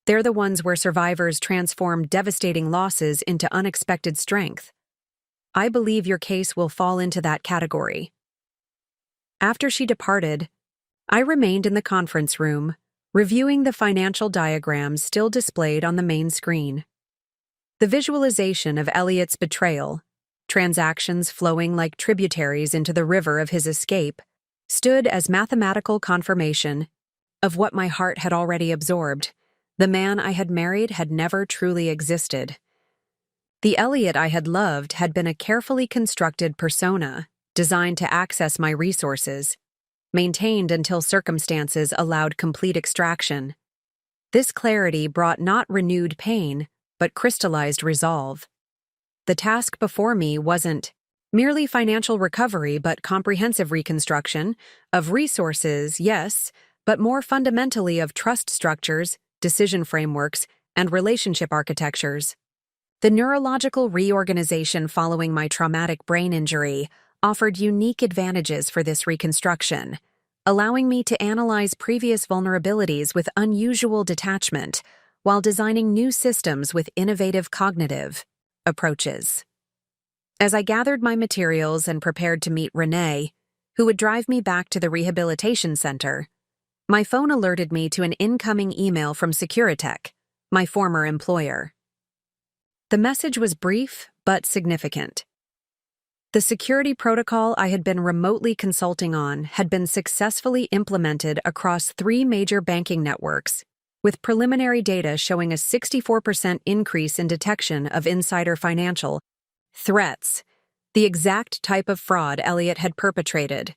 They're the ones where survivors transform devastating losses into unexpected strength. I believe your case will fall into that category. After she departed, I remained in the conference room, reviewing the financial diagrams still displayed on the main screen. The visualization of Elliot's betrayal, transactions flowing like tributaries into the river of his escape, stood as mathematical confirmation of what my heart had already absorbed. The man I had married had never truly existed. The Elliot I had loved had been a carefully constructed persona designed to access my resources, maintained until circumstances allowed complete extraction. This clarity brought not renewed pain, but crystallized resolve. The task before me wasn't merely financial recovery, but comprehensive reconstruction of resources, yes, but more fundamentally of trust structures, decision frameworks, and relationship architectures. The neurological reorganization following my traumatic brain injury offered unique advantages for this reconstruction, allowing me to analyze previous vulnerabilities with unusual detachment while designing new systems with innovative cognitive approaches. As I gathered my materials and prepared to meet Renee, who would drive me back to the rehabilitation center, my phone alerted me to an incoming email from Securitech, my former employer. The message was brief but significant. The security protocol I had been remotely consulting on had been successfully implemented across 3 major banking networks, with preliminary data showing a 64% increase in detection of insider financial threats, the exact type of fraud Elliot had perpetrated.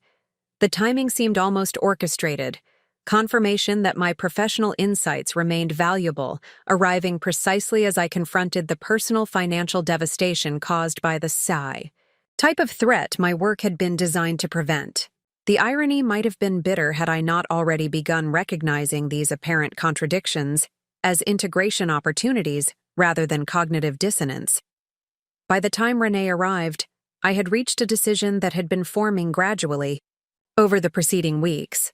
The timing seemed almost orchestrated, confirmation that my professional insights remained valuable, arriving precisely as I confronted the personal financial devastation caused by the type of threat my work had been designed to prevent. The irony might have been bitter had I not already begun recognizing these apparent contradictions as integration opportunities rather than cognitive dissonance. By the time Renee arrived, I had reached a decision that had been forming gradually over the preceding weeks.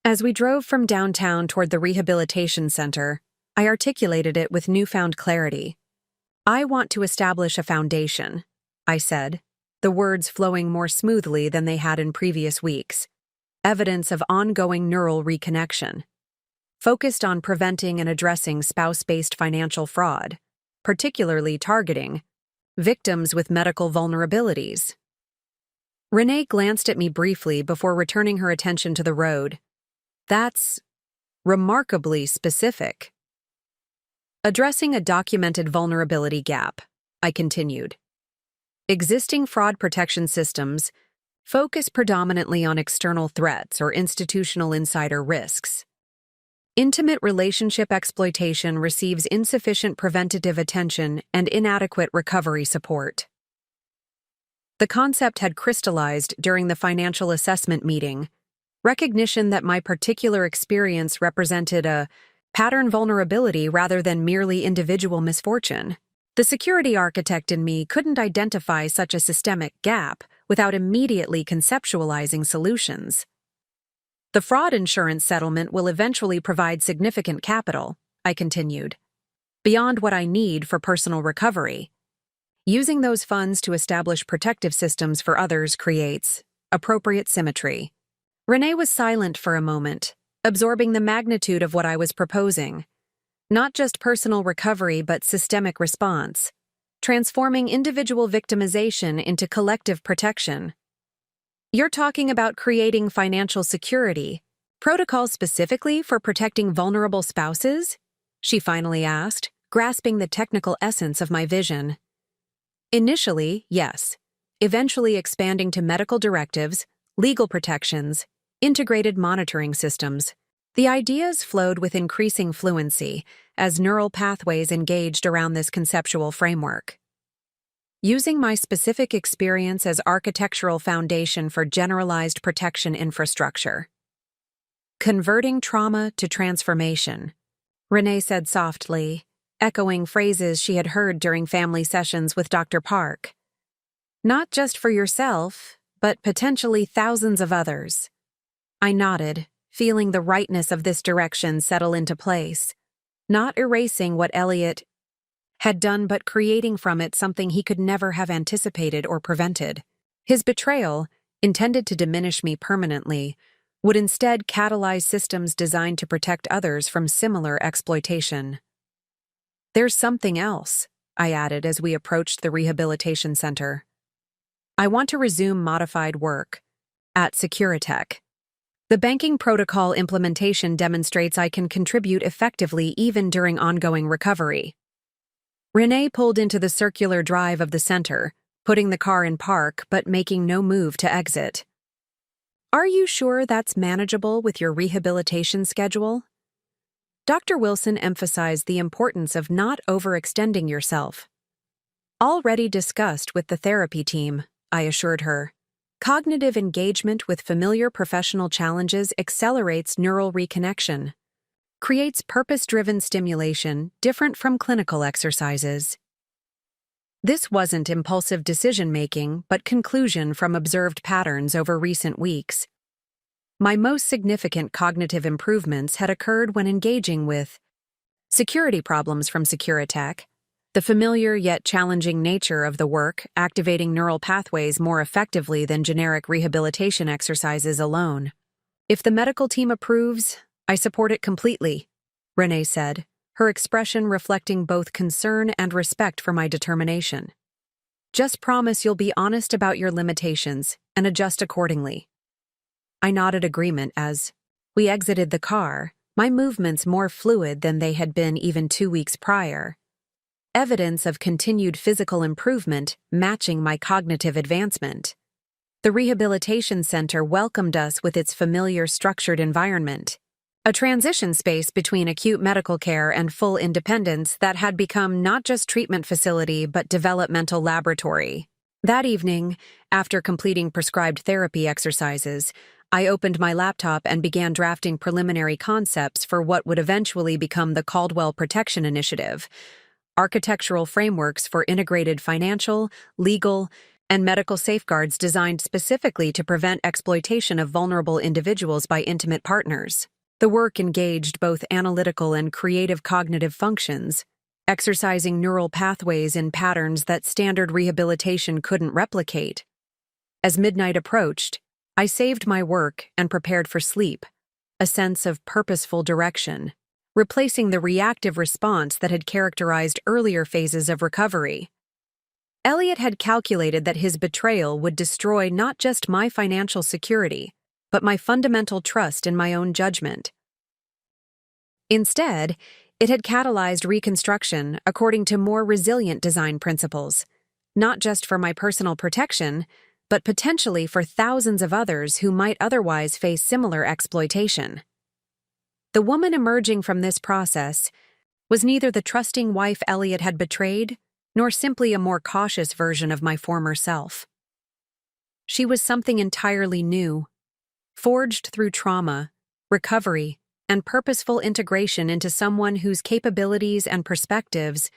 As we drove from downtown toward the rehabilitation center, I articulated it with newfound clarity. I want to establish a foundation, I said, the words flowing more smoothly than they had in previous weeks, evidence of ongoing neural reconnection, focused on preventing and addressing spouse-based financial fraud, particularly targeting victims with medical vulnerabilities. Renee glanced at me briefly before returning her attention to the road. That's remarkably specific. Addressing a documented vulnerability gap, I continued. Existing fraud protection systems focus predominantly on external threats or institutional insider risks. Intimate relationship exploitation receives insufficient preventative attention and inadequate recovery support. The concept had crystallized during the financial assessment meeting, recognition that my particular experience represented a pattern vulnerability rather than merely individual misfortune. The security architect in me couldn't identify such a systemic gap without immediately conceptualizing solutions. The fraud insurance settlement will eventually provide significant capital, I continued, beyond what I need for personal recovery. Using those funds to establish protective systems for others creates appropriate symmetry. Renee was silent for a moment, absorbing the magnitude of what I was proposing. Not just personal recovery but systemic response, transforming individual victimization into collective protection. You're talking about creating financial security, protocols specifically for protecting vulnerable spouses? She finally asked, grasping the technical essence of my vision. Initially, yes. Eventually expanding to medical directives, legal protections, integrated monitoring systems. The ideas flowed with increasing fluency as neural pathways engaged around this conceptual framework. Using my specific experience as architectural foundation for generalized protection infrastructure. Converting trauma to transformation, Renee said softly, echoing phrases she had heard during family sessions with Dr. Park. Not just for yourself, but potentially thousands of others. I nodded, feeling the rightness of this direction settle into place, not erasing what Elliot had done but creating from it something he could never have anticipated or prevented. His betrayal, intended to diminish me permanently, would instead catalyze systems designed to protect others from similar exploitation. There's something else, I added as we approached the rehabilitation center. I want to resume modified work at Securitech. The banking protocol implementation demonstrates I can contribute effectively even during ongoing recovery. Renee pulled into the circular drive of the center, putting the car in park but making no move to exit. Are you sure that's manageable with your rehabilitation schedule? Dr. Wilson emphasized the importance of not overextending yourself. Already discussed with the therapy team, I assured her. Cognitive engagement with familiar professional challenges accelerates neural reconnection, creates purpose-driven stimulation different from clinical exercises. This wasn't impulsive decision-making, but conclusion from observed patterns over recent weeks. My most significant cognitive improvements had occurred when engaging with security problems from Securitech, the familiar yet challenging nature of the work activating neural pathways more effectively than generic rehabilitation exercises alone. If the medical team approves, I support it completely, Renee said, her expression reflecting both concern and respect for my determination. Just promise you'll be honest about your limitations and adjust accordingly. I nodded agreement as we exited the car, my movements more fluid than they had been even 2 weeks prior. Evidence of continued physical improvement matching my cognitive advancement. The rehabilitation center welcomed us with its familiar structured environment, a transition space between acute medical care and full independence that had become not just treatment facility but developmental laboratory. That evening, after completing prescribed therapy exercises, I opened my laptop and began drafting preliminary concepts for what would eventually become the Caldwell Protection Initiative, architectural frameworks for integrated financial, legal, and medical safeguards designed specifically to prevent exploitation of vulnerable individuals by intimate partners. The work engaged both analytical and creative cognitive functions, exercising neural pathways in patterns that standard rehabilitation couldn't replicate. As midnight approached, I saved my work and prepared for sleep, a sense of purposeful direction, replacing the reactive response that had characterized earlier phases of recovery. Elliot had calculated that his betrayal would destroy not just my financial security, but my fundamental trust in my own judgment. Instead, it had catalyzed reconstruction according to more resilient design principles, not just for my personal protection, but potentially for thousands of others who might otherwise face similar exploitation. The woman emerging from this process was neither the trusting wife Elliot had betrayed, nor simply a more cautious version of my former self. She was something entirely new, forged through trauma, recovery, and purposeful integration into someone whose capabilities and perspectives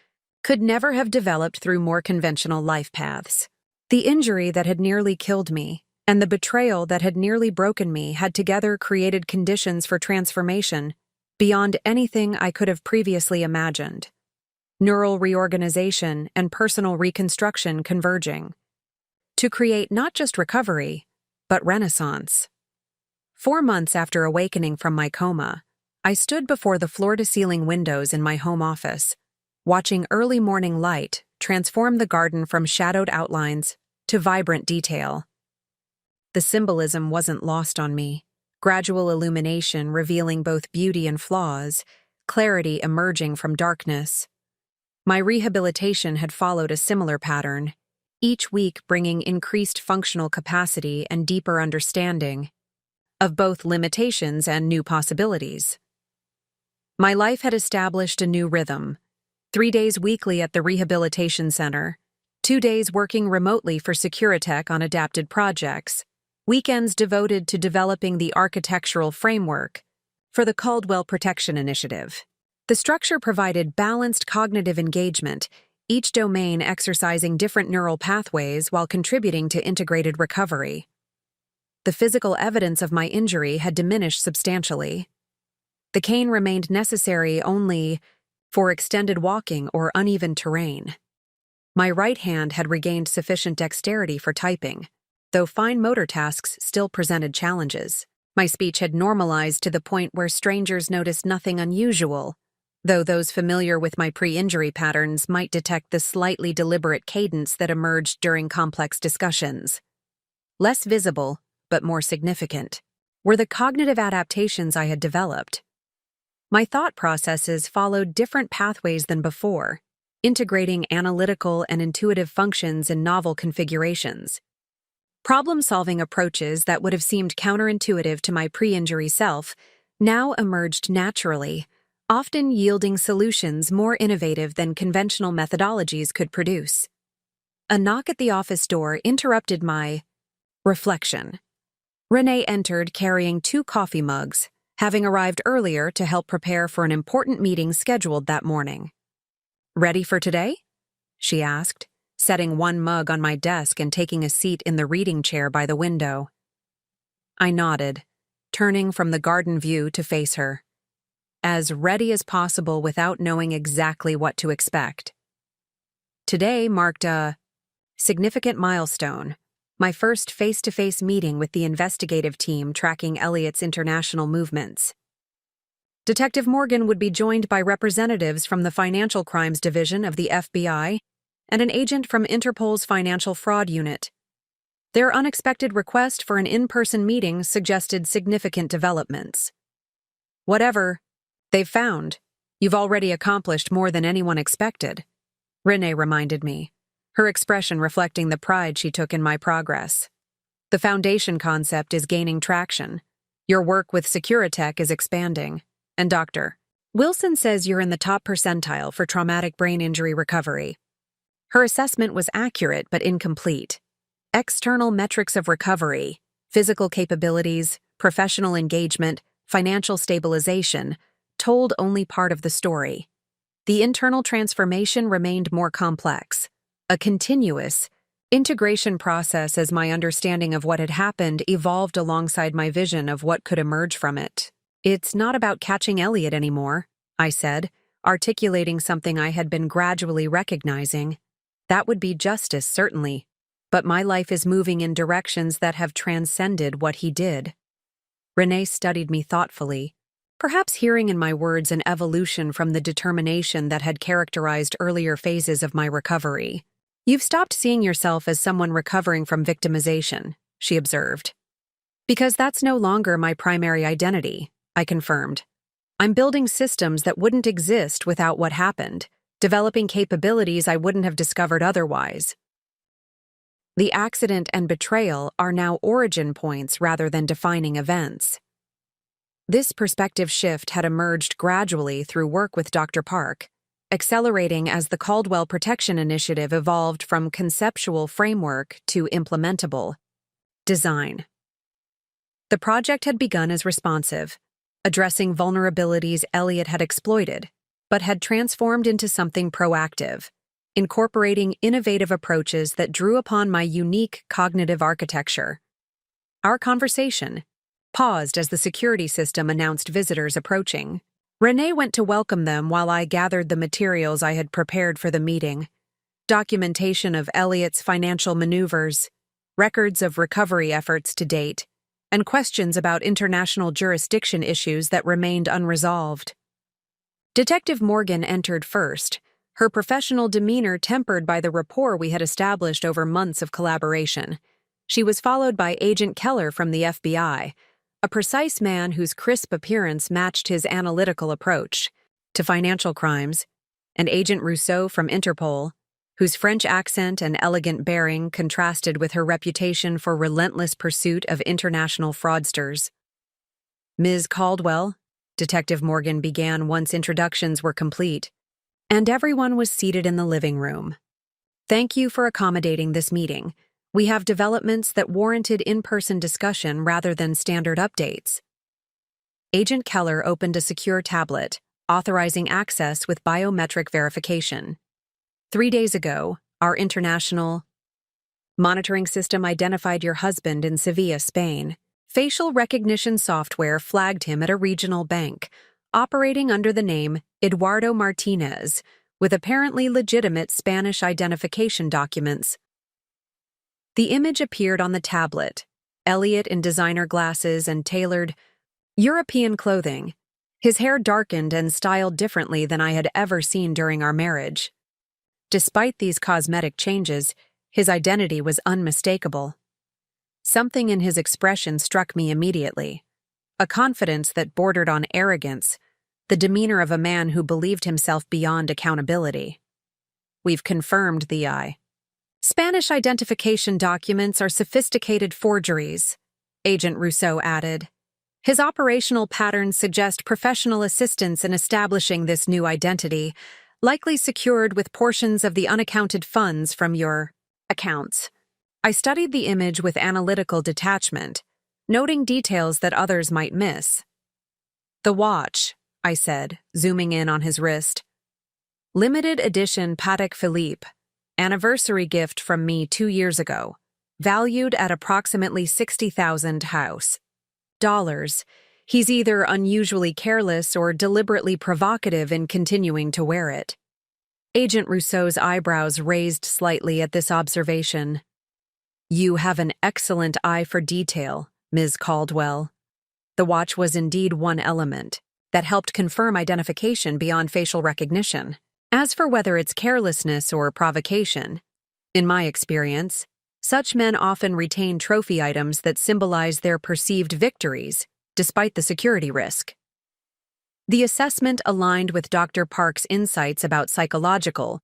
could never have developed through more conventional life paths. The injury that had nearly killed me and the betrayal that had nearly broken me had together created conditions for transformation beyond anything I could have previously imagined. Neural reorganization and personal reconstruction converging to create not just recovery, but renaissance. 4 months after awakening from my coma, I stood before the floor-to-ceiling windows in my home office, watching early morning light transform the garden from shadowed outlines to vibrant detail. The symbolism wasn't lost on me. Gradual illumination revealing both beauty and flaws, clarity emerging from darkness. My rehabilitation had followed a similar pattern, each week bringing increased functional capacity and deeper understanding of both limitations and new possibilities. My life had established a new rhythm: 3 days weekly at the rehabilitation center, 2 days working remotely for Securitech on adapted projects, weekends devoted to developing the architectural framework for the Caldwell Protection Initiative. The structure provided balanced cognitive engagement, each domain exercising different neural pathways while contributing to integrated recovery. The physical evidence of my injury had diminished substantially. The cane remained necessary only for extended walking or uneven terrain. My right hand had regained sufficient dexterity for typing, though fine motor tasks still presented challenges. My speech had normalized to the point where strangers noticed nothing unusual, though those familiar with my pre-injury patterns might detect the slightly deliberate cadence that emerged during complex discussions. Less visible, but more significant, were the cognitive adaptations I had developed. My thought processes followed different pathways than before, integrating analytical and intuitive functions in novel configurations. Problem-solving approaches that would have seemed counterintuitive to my pre-injury self now emerged naturally, often yielding solutions more innovative than conventional methodologies could produce. A knock at the office door interrupted my reflection. Renee entered carrying 2 coffee mugs, having arrived earlier to help prepare for an important meeting scheduled that morning. "Ready for today?" she asked, setting one mug on my desk and taking a seat in the reading chair by the window. I nodded, turning from the garden view to face her. As ready as possible without knowing exactly what to expect. Today marked a significant milestone, my first face-to-face meeting with the investigative team tracking Elliot's international movements. Detective Morgan would be joined by representatives from the Financial Crimes Division of the FBI and an agent from Interpol's Financial Fraud Unit. Their unexpected request for an in-person meeting suggested significant developments. "Whatever they've found, you've already accomplished more than anyone expected," Renee reminded me, her expression reflecting the pride she took in my progress. "The foundation concept is gaining traction. Your work with Securitech is expanding. And Dr. Wilson says you're in the top percentile for traumatic brain injury recovery." Her assessment was accurate but incomplete. External metrics of recovery, physical capabilities, professional engagement, financial stabilization, told only part of the story. The internal transformation remained more complex, a continuous integration process as my understanding of what had happened evolved alongside my vision of what could emerge from it. "It's not about catching Elliot anymore," I said, articulating something I had been gradually recognizing. That would be justice, certainly, but my life is moving in directions that have transcended what he did. Renee studied me thoughtfully, perhaps hearing in my words an evolution from the determination that had characterized earlier phases of my recovery. "You've stopped seeing yourself as someone recovering from victimization," she observed. "Because that's no longer my primary identity," I confirmed. "I'm building systems that wouldn't exist without what happened, developing capabilities I wouldn't have discovered otherwise. The accident and betrayal are now origin points rather than defining events." This perspective shift had emerged gradually through work with Dr. Park, accelerating as the Caldwell Protection Initiative evolved from conceptual framework to implementable design. The project had begun as responsive, addressing vulnerabilities Elliot had exploited, but had transformed into something proactive, incorporating innovative approaches that drew upon my unique cognitive architecture. Our conversation paused as the security system announced visitors approaching. Renee went to welcome them while I gathered the materials I had prepared for the meeting. Documentation of Elliot's financial maneuvers, records of recovery efforts to date, and questions about international jurisdiction issues that remained unresolved. Detective Morgan entered first, her professional demeanor tempered by the rapport we had established over months of collaboration. She was followed by Agent Keller from the FBI, a precise man whose crisp appearance matched his analytical approach to financial crimes, and Agent Rousseau from Interpol, whose French accent and elegant bearing contrasted with her reputation for relentless pursuit of international fraudsters. Ms. Caldwell, Detective Morgan began once introductions were complete, and everyone was seated in the living room. Thank you for accommodating this meeting. We have developments that warranted in-person discussion rather than standard updates. Agent Keller opened a secure tablet, authorizing access with biometric verification. 3 days ago, our international monitoring system identified your husband in Sevilla, Spain. Facial recognition software flagged him at a regional bank, operating under the name Eduardo Martinez, with apparently legitimate Spanish identification documents. The image appeared on the tablet, Elliot in designer glasses and tailored European clothing, his hair darkened and styled differently than I had ever seen during our marriage. Despite these cosmetic changes, his identity was unmistakable. Something in his expression struck me immediately, a confidence that bordered on arrogance, the demeanor of a man who believed himself beyond accountability. We've confirmed the I. Spanish identification documents are sophisticated forgeries, Agent Rousseau added. His operational patterns suggest professional assistance in establishing this new identity, likely secured with portions of the unaccounted funds from your accounts. I studied the image with analytical detachment, noting details that others might miss. The watch, I said, zooming in on his wrist. Limited edition Patek Philippe, anniversary gift from me 2 years ago, valued at approximately $60,000. He's either unusually careless or deliberately provocative in continuing to wear it. Agent Rousseau's eyebrows raised slightly at this observation. You have an excellent eye for detail, Ms. Caldwell. The watch was indeed one element that helped confirm identification beyond facial recognition. As for whether it's carelessness or provocation, in my experience, such men often retain trophy items that symbolize their perceived victories, despite the security risk. The assessment aligned with Dr. Park's insights about psychological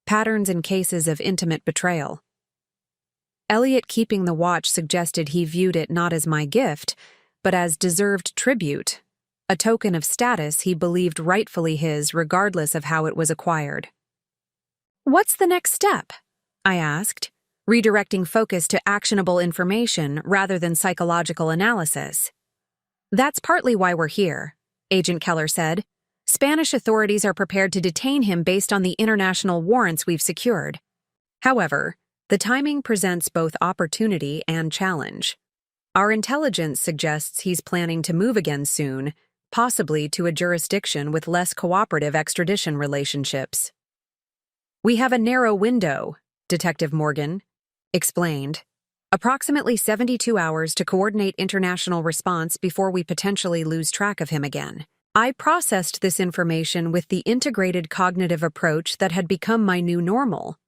patterns in cases of intimate betrayal. Elliot keeping the watch suggested he viewed it not as my gift, but as deserved tribute, a token of status he believed rightfully his regardless of how it was acquired. What's the next step? I asked, redirecting focus to actionable information rather than psychological analysis. That's partly why we're here, Agent Keller said. Spanish authorities are prepared to detain him based on the international warrants we've secured. However, the timing presents both opportunity and challenge. Our intelligence suggests he's planning to move again soon, possibly to a jurisdiction with less cooperative extradition relationships. We have a narrow window, Detective Morgan explained. Approximately 72 hours to coordinate international response before we potentially lose track of him again. I processed this information with the integrated cognitive approach that had become my new normal.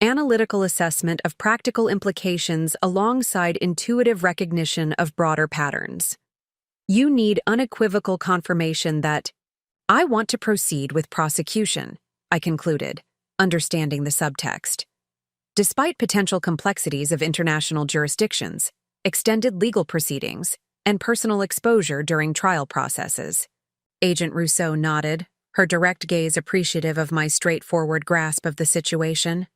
Analytical assessment of practical implications alongside intuitive recognition of broader patterns. You need unequivocal confirmation that I want to proceed with prosecution, I concluded, understanding the subtext. Despite potential complexities of international jurisdictions, extended legal proceedings, and personal exposure during trial processes. Agent Rousseau nodded, her direct gaze appreciative of my straightforward grasp of the situation.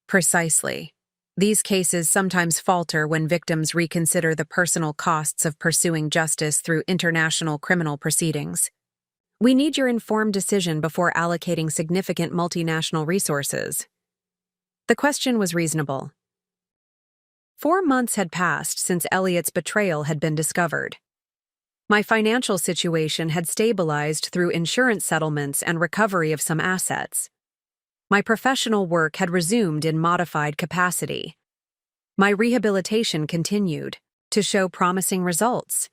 Precisely. These cases sometimes falter when victims reconsider the personal costs of pursuing justice through international criminal proceedings. We need your informed decision before allocating significant multinational resources. The question was reasonable. 4 months had passed since Elliot's betrayal had been discovered. My financial situation had stabilized through insurance settlements and recovery of some assets. My professional work had resumed in modified capacity. My rehabilitation continued to show promising results.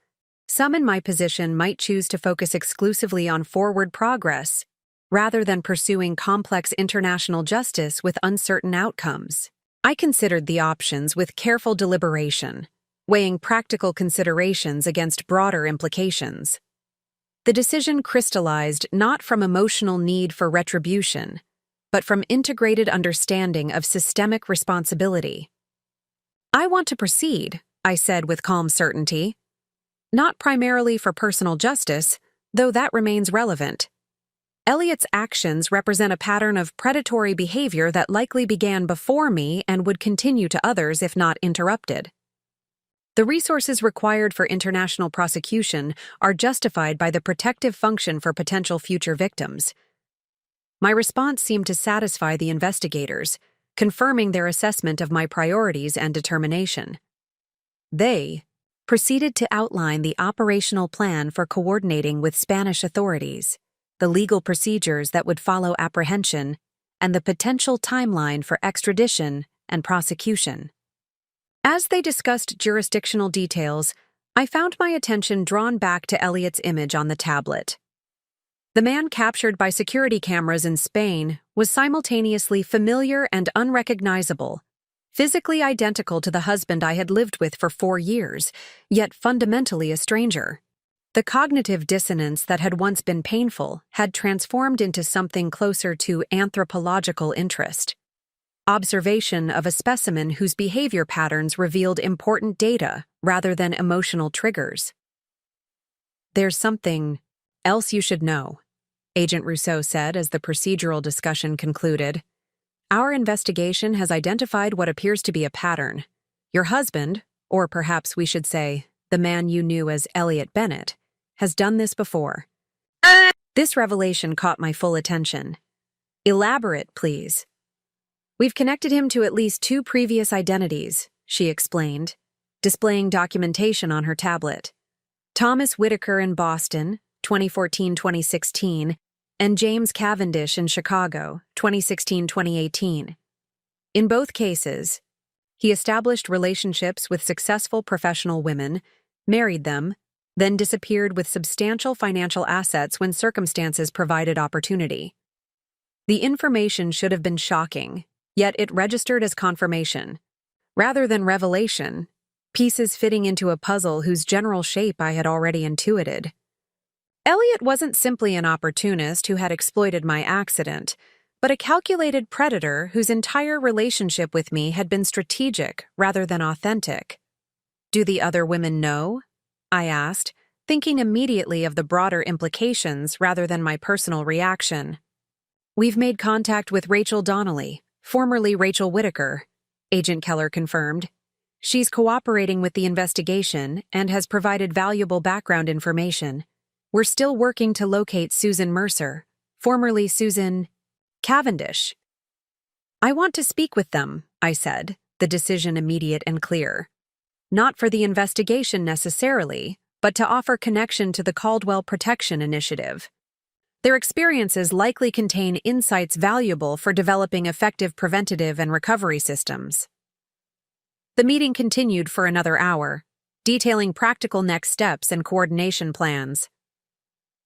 Some in my position might choose to focus exclusively on forward progress, rather than pursuing complex international justice with uncertain outcomes. I considered the options with careful deliberation, weighing practical considerations against broader implications. The decision crystallized not from emotional need for retribution, but from integrated understanding of systemic responsibility. I want to proceed, I said with calm certainty. Not primarily for personal justice, though that remains relevant. Elliot's actions represent a pattern of predatory behavior that likely began before me and would continue to others if not interrupted. The resources required for international prosecution are justified by the protective function for potential future victims. My response seemed to satisfy the investigators, confirming their assessment of my priorities and determination. They proceeded to outline the operational plan for coordinating with Spanish authorities, the legal procedures that would follow apprehension, and the potential timeline for extradition and prosecution. As they discussed jurisdictional details, I found my attention drawn back to Elliot's image on the tablet. The man captured by security cameras in Spain was simultaneously familiar and unrecognizable, physically identical to the husband I had lived with for 4 years, yet fundamentally a stranger. The cognitive dissonance that had once been painful had transformed into something closer to anthropological interest. Observation of a specimen whose behavior patterns revealed important data rather than emotional triggers. "There's something else you should know," Agent Rousseau said as the procedural discussion concluded. "Our investigation has identified what appears to be a pattern. Your husband, or perhaps we should say, the man you knew as Elliot Bennett, has done this before." This revelation caught my full attention. "Elaborate, please." "We've connected him to at least 2 previous identities," she explained, displaying documentation on her tablet. "Thomas Whitaker in Boston, 2014-2016, and James Cavendish in Chicago, 2016-2018. In both cases, he established relationships with successful professional women, married them, then disappeared with substantial financial assets when circumstances provided opportunity. The information should have been shocking, yet it registered as confirmation. Rather than revelation, pieces fitting into a puzzle whose general shape I had already intuited. Elliot wasn't simply an opportunist who had exploited my accident, but a calculated predator whose entire relationship with me had been strategic rather than authentic. "Do the other women know?" I asked, thinking immediately of the broader implications rather than my personal reaction. "We've made contact with Rachel Donnelly, formerly Rachel Whitaker," Agent Keller confirmed. "She's cooperating with the investigation and has provided valuable background information. We're still working to locate Susan Mercer, formerly Susan Cavendish." "I want to speak with them," I said, the decision immediate and clear. "Not for the investigation necessarily, but to offer connection to the Caldwell Protection Initiative. Their experiences likely contain insights valuable for developing effective preventative and recovery systems." The meeting continued for another hour, detailing practical next steps and coordination plans.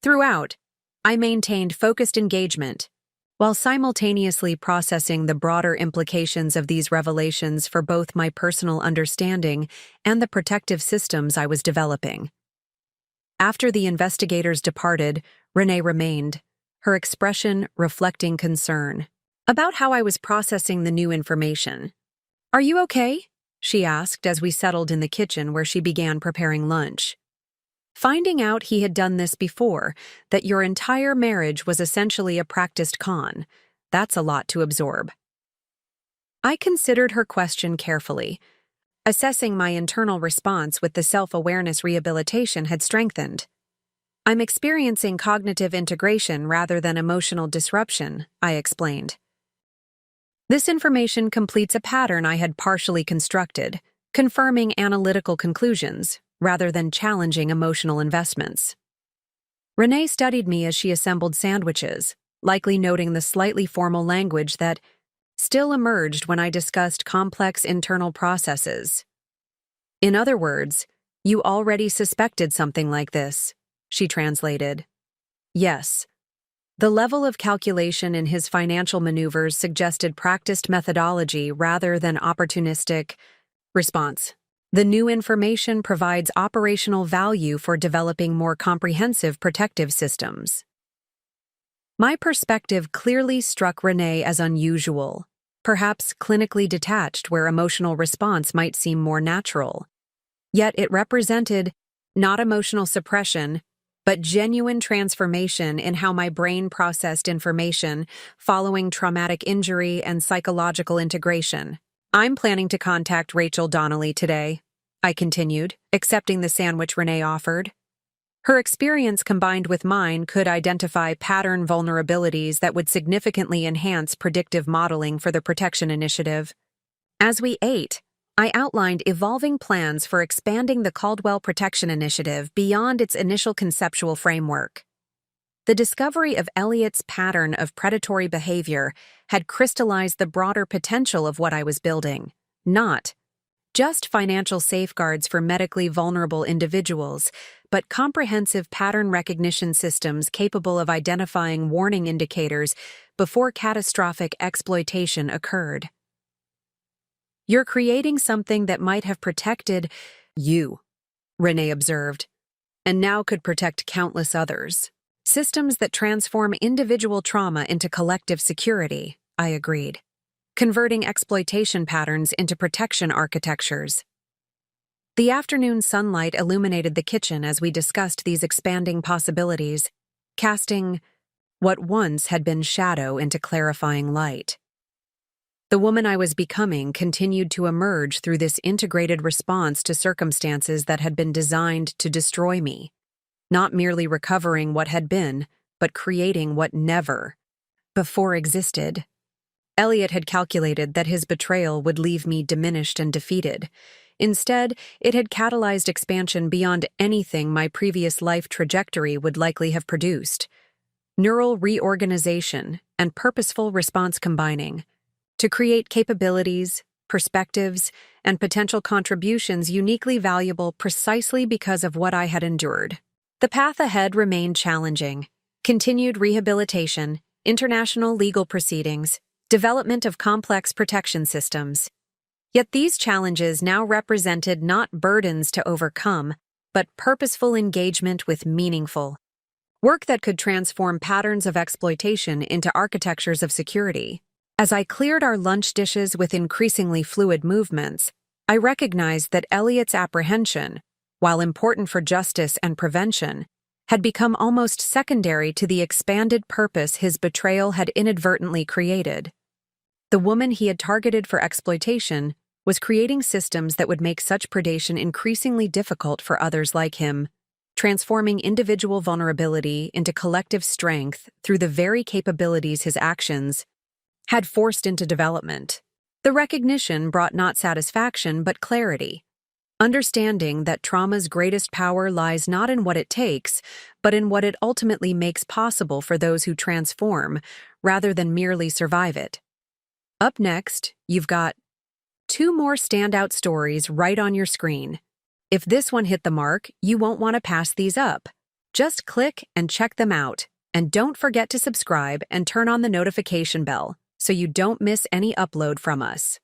Throughout, I maintained focused engagement, while simultaneously processing the broader implications of these revelations for both my personal understanding and the protective systems I was developing. After the investigators departed, Renee remained, her expression reflecting concern about how I was processing the new information. "Are you okay?" she asked as we settled in the kitchen where she began preparing lunch. "Finding out he had done this before, that your entire marriage was essentially a practiced con, that's a lot to absorb." I considered her question carefully, assessing my internal response with the self-awareness rehabilitation had strengthened. I'm experiencing cognitive integration rather than emotional disruption, I explained. This information completes a pattern I had partially constructed, confirming analytical conclusions rather than challenging emotional investments. Renee studied me as she assembled sandwiches, likely noting the slightly formal language that still emerged when I discussed complex internal processes. In other words, you already suspected something like this, she translated. Yes. The level of calculation in his financial maneuvers suggested practiced methodology rather than opportunistic response. The new information provides operational value for developing more comprehensive protective systems. My perspective clearly struck Renee as unusual, perhaps clinically detached where emotional response might seem more natural. Yet it represented not emotional suppression, but genuine transformation in how my brain processed information following traumatic injury and psychological integration. I'm planning to contact Rachel Donnelly today, I continued, accepting the sandwich Renee offered. Her experience combined with mine could identify pattern vulnerabilities that would significantly enhance predictive modeling for the protection initiative. As we ate, I outlined evolving plans for expanding the Caldwell Protection Initiative beyond its initial conceptual framework. The discovery of Elliott's pattern of predatory behavior had crystallized the broader potential of what I was building, not just financial safeguards for medically vulnerable individuals, but comprehensive pattern recognition systems capable of identifying warning indicators before catastrophic exploitation occurred. You're creating something that might have protected you, Renee observed, and now could protect countless others. Systems that transform individual trauma into collective security, I agreed, converting exploitation patterns into protection architectures. The afternoon sunlight illuminated the kitchen as we discussed these expanding possibilities, casting what once had been shadow into clarifying light. The woman I was becoming continued to emerge through this integrated response to circumstances that had been designed to destroy me, not merely recovering what had been, but creating what never before existed. Elliot had calculated that his betrayal would leave me diminished and defeated. Instead, it had catalyzed expansion beyond anything my previous life trajectory would likely have produced. Neural reorganization and purposeful response combining to create capabilities, perspectives, and potential contributions uniquely valuable precisely because of what I had endured. The path ahead remained challenging. Continued rehabilitation, international legal proceedings, development of complex protection systems. Yet these challenges now represented not burdens to overcome, but purposeful engagement with meaningful work that could transform patterns of exploitation into architectures of security. As I cleared our lunch dishes with increasingly fluid movements, I recognized that Elliot's apprehension, while important for justice and prevention, had become almost secondary to the expanded purpose his betrayal had inadvertently created. The woman he had targeted for exploitation was creating systems that would make such predation increasingly difficult for others like him, transforming individual vulnerability into collective strength through the very capabilities his actions had forced into development. The recognition brought not satisfaction but clarity, understanding that trauma's greatest power lies not in what it takes, but in what it ultimately makes possible for those who transform, rather than merely survive it. Up next, you've got 2 more standout stories right on your screen. If this one hit the mark, you won't want to pass these up. Just click and check them out, and don't forget to subscribe and turn on the notification bell so you don't miss any upload from us.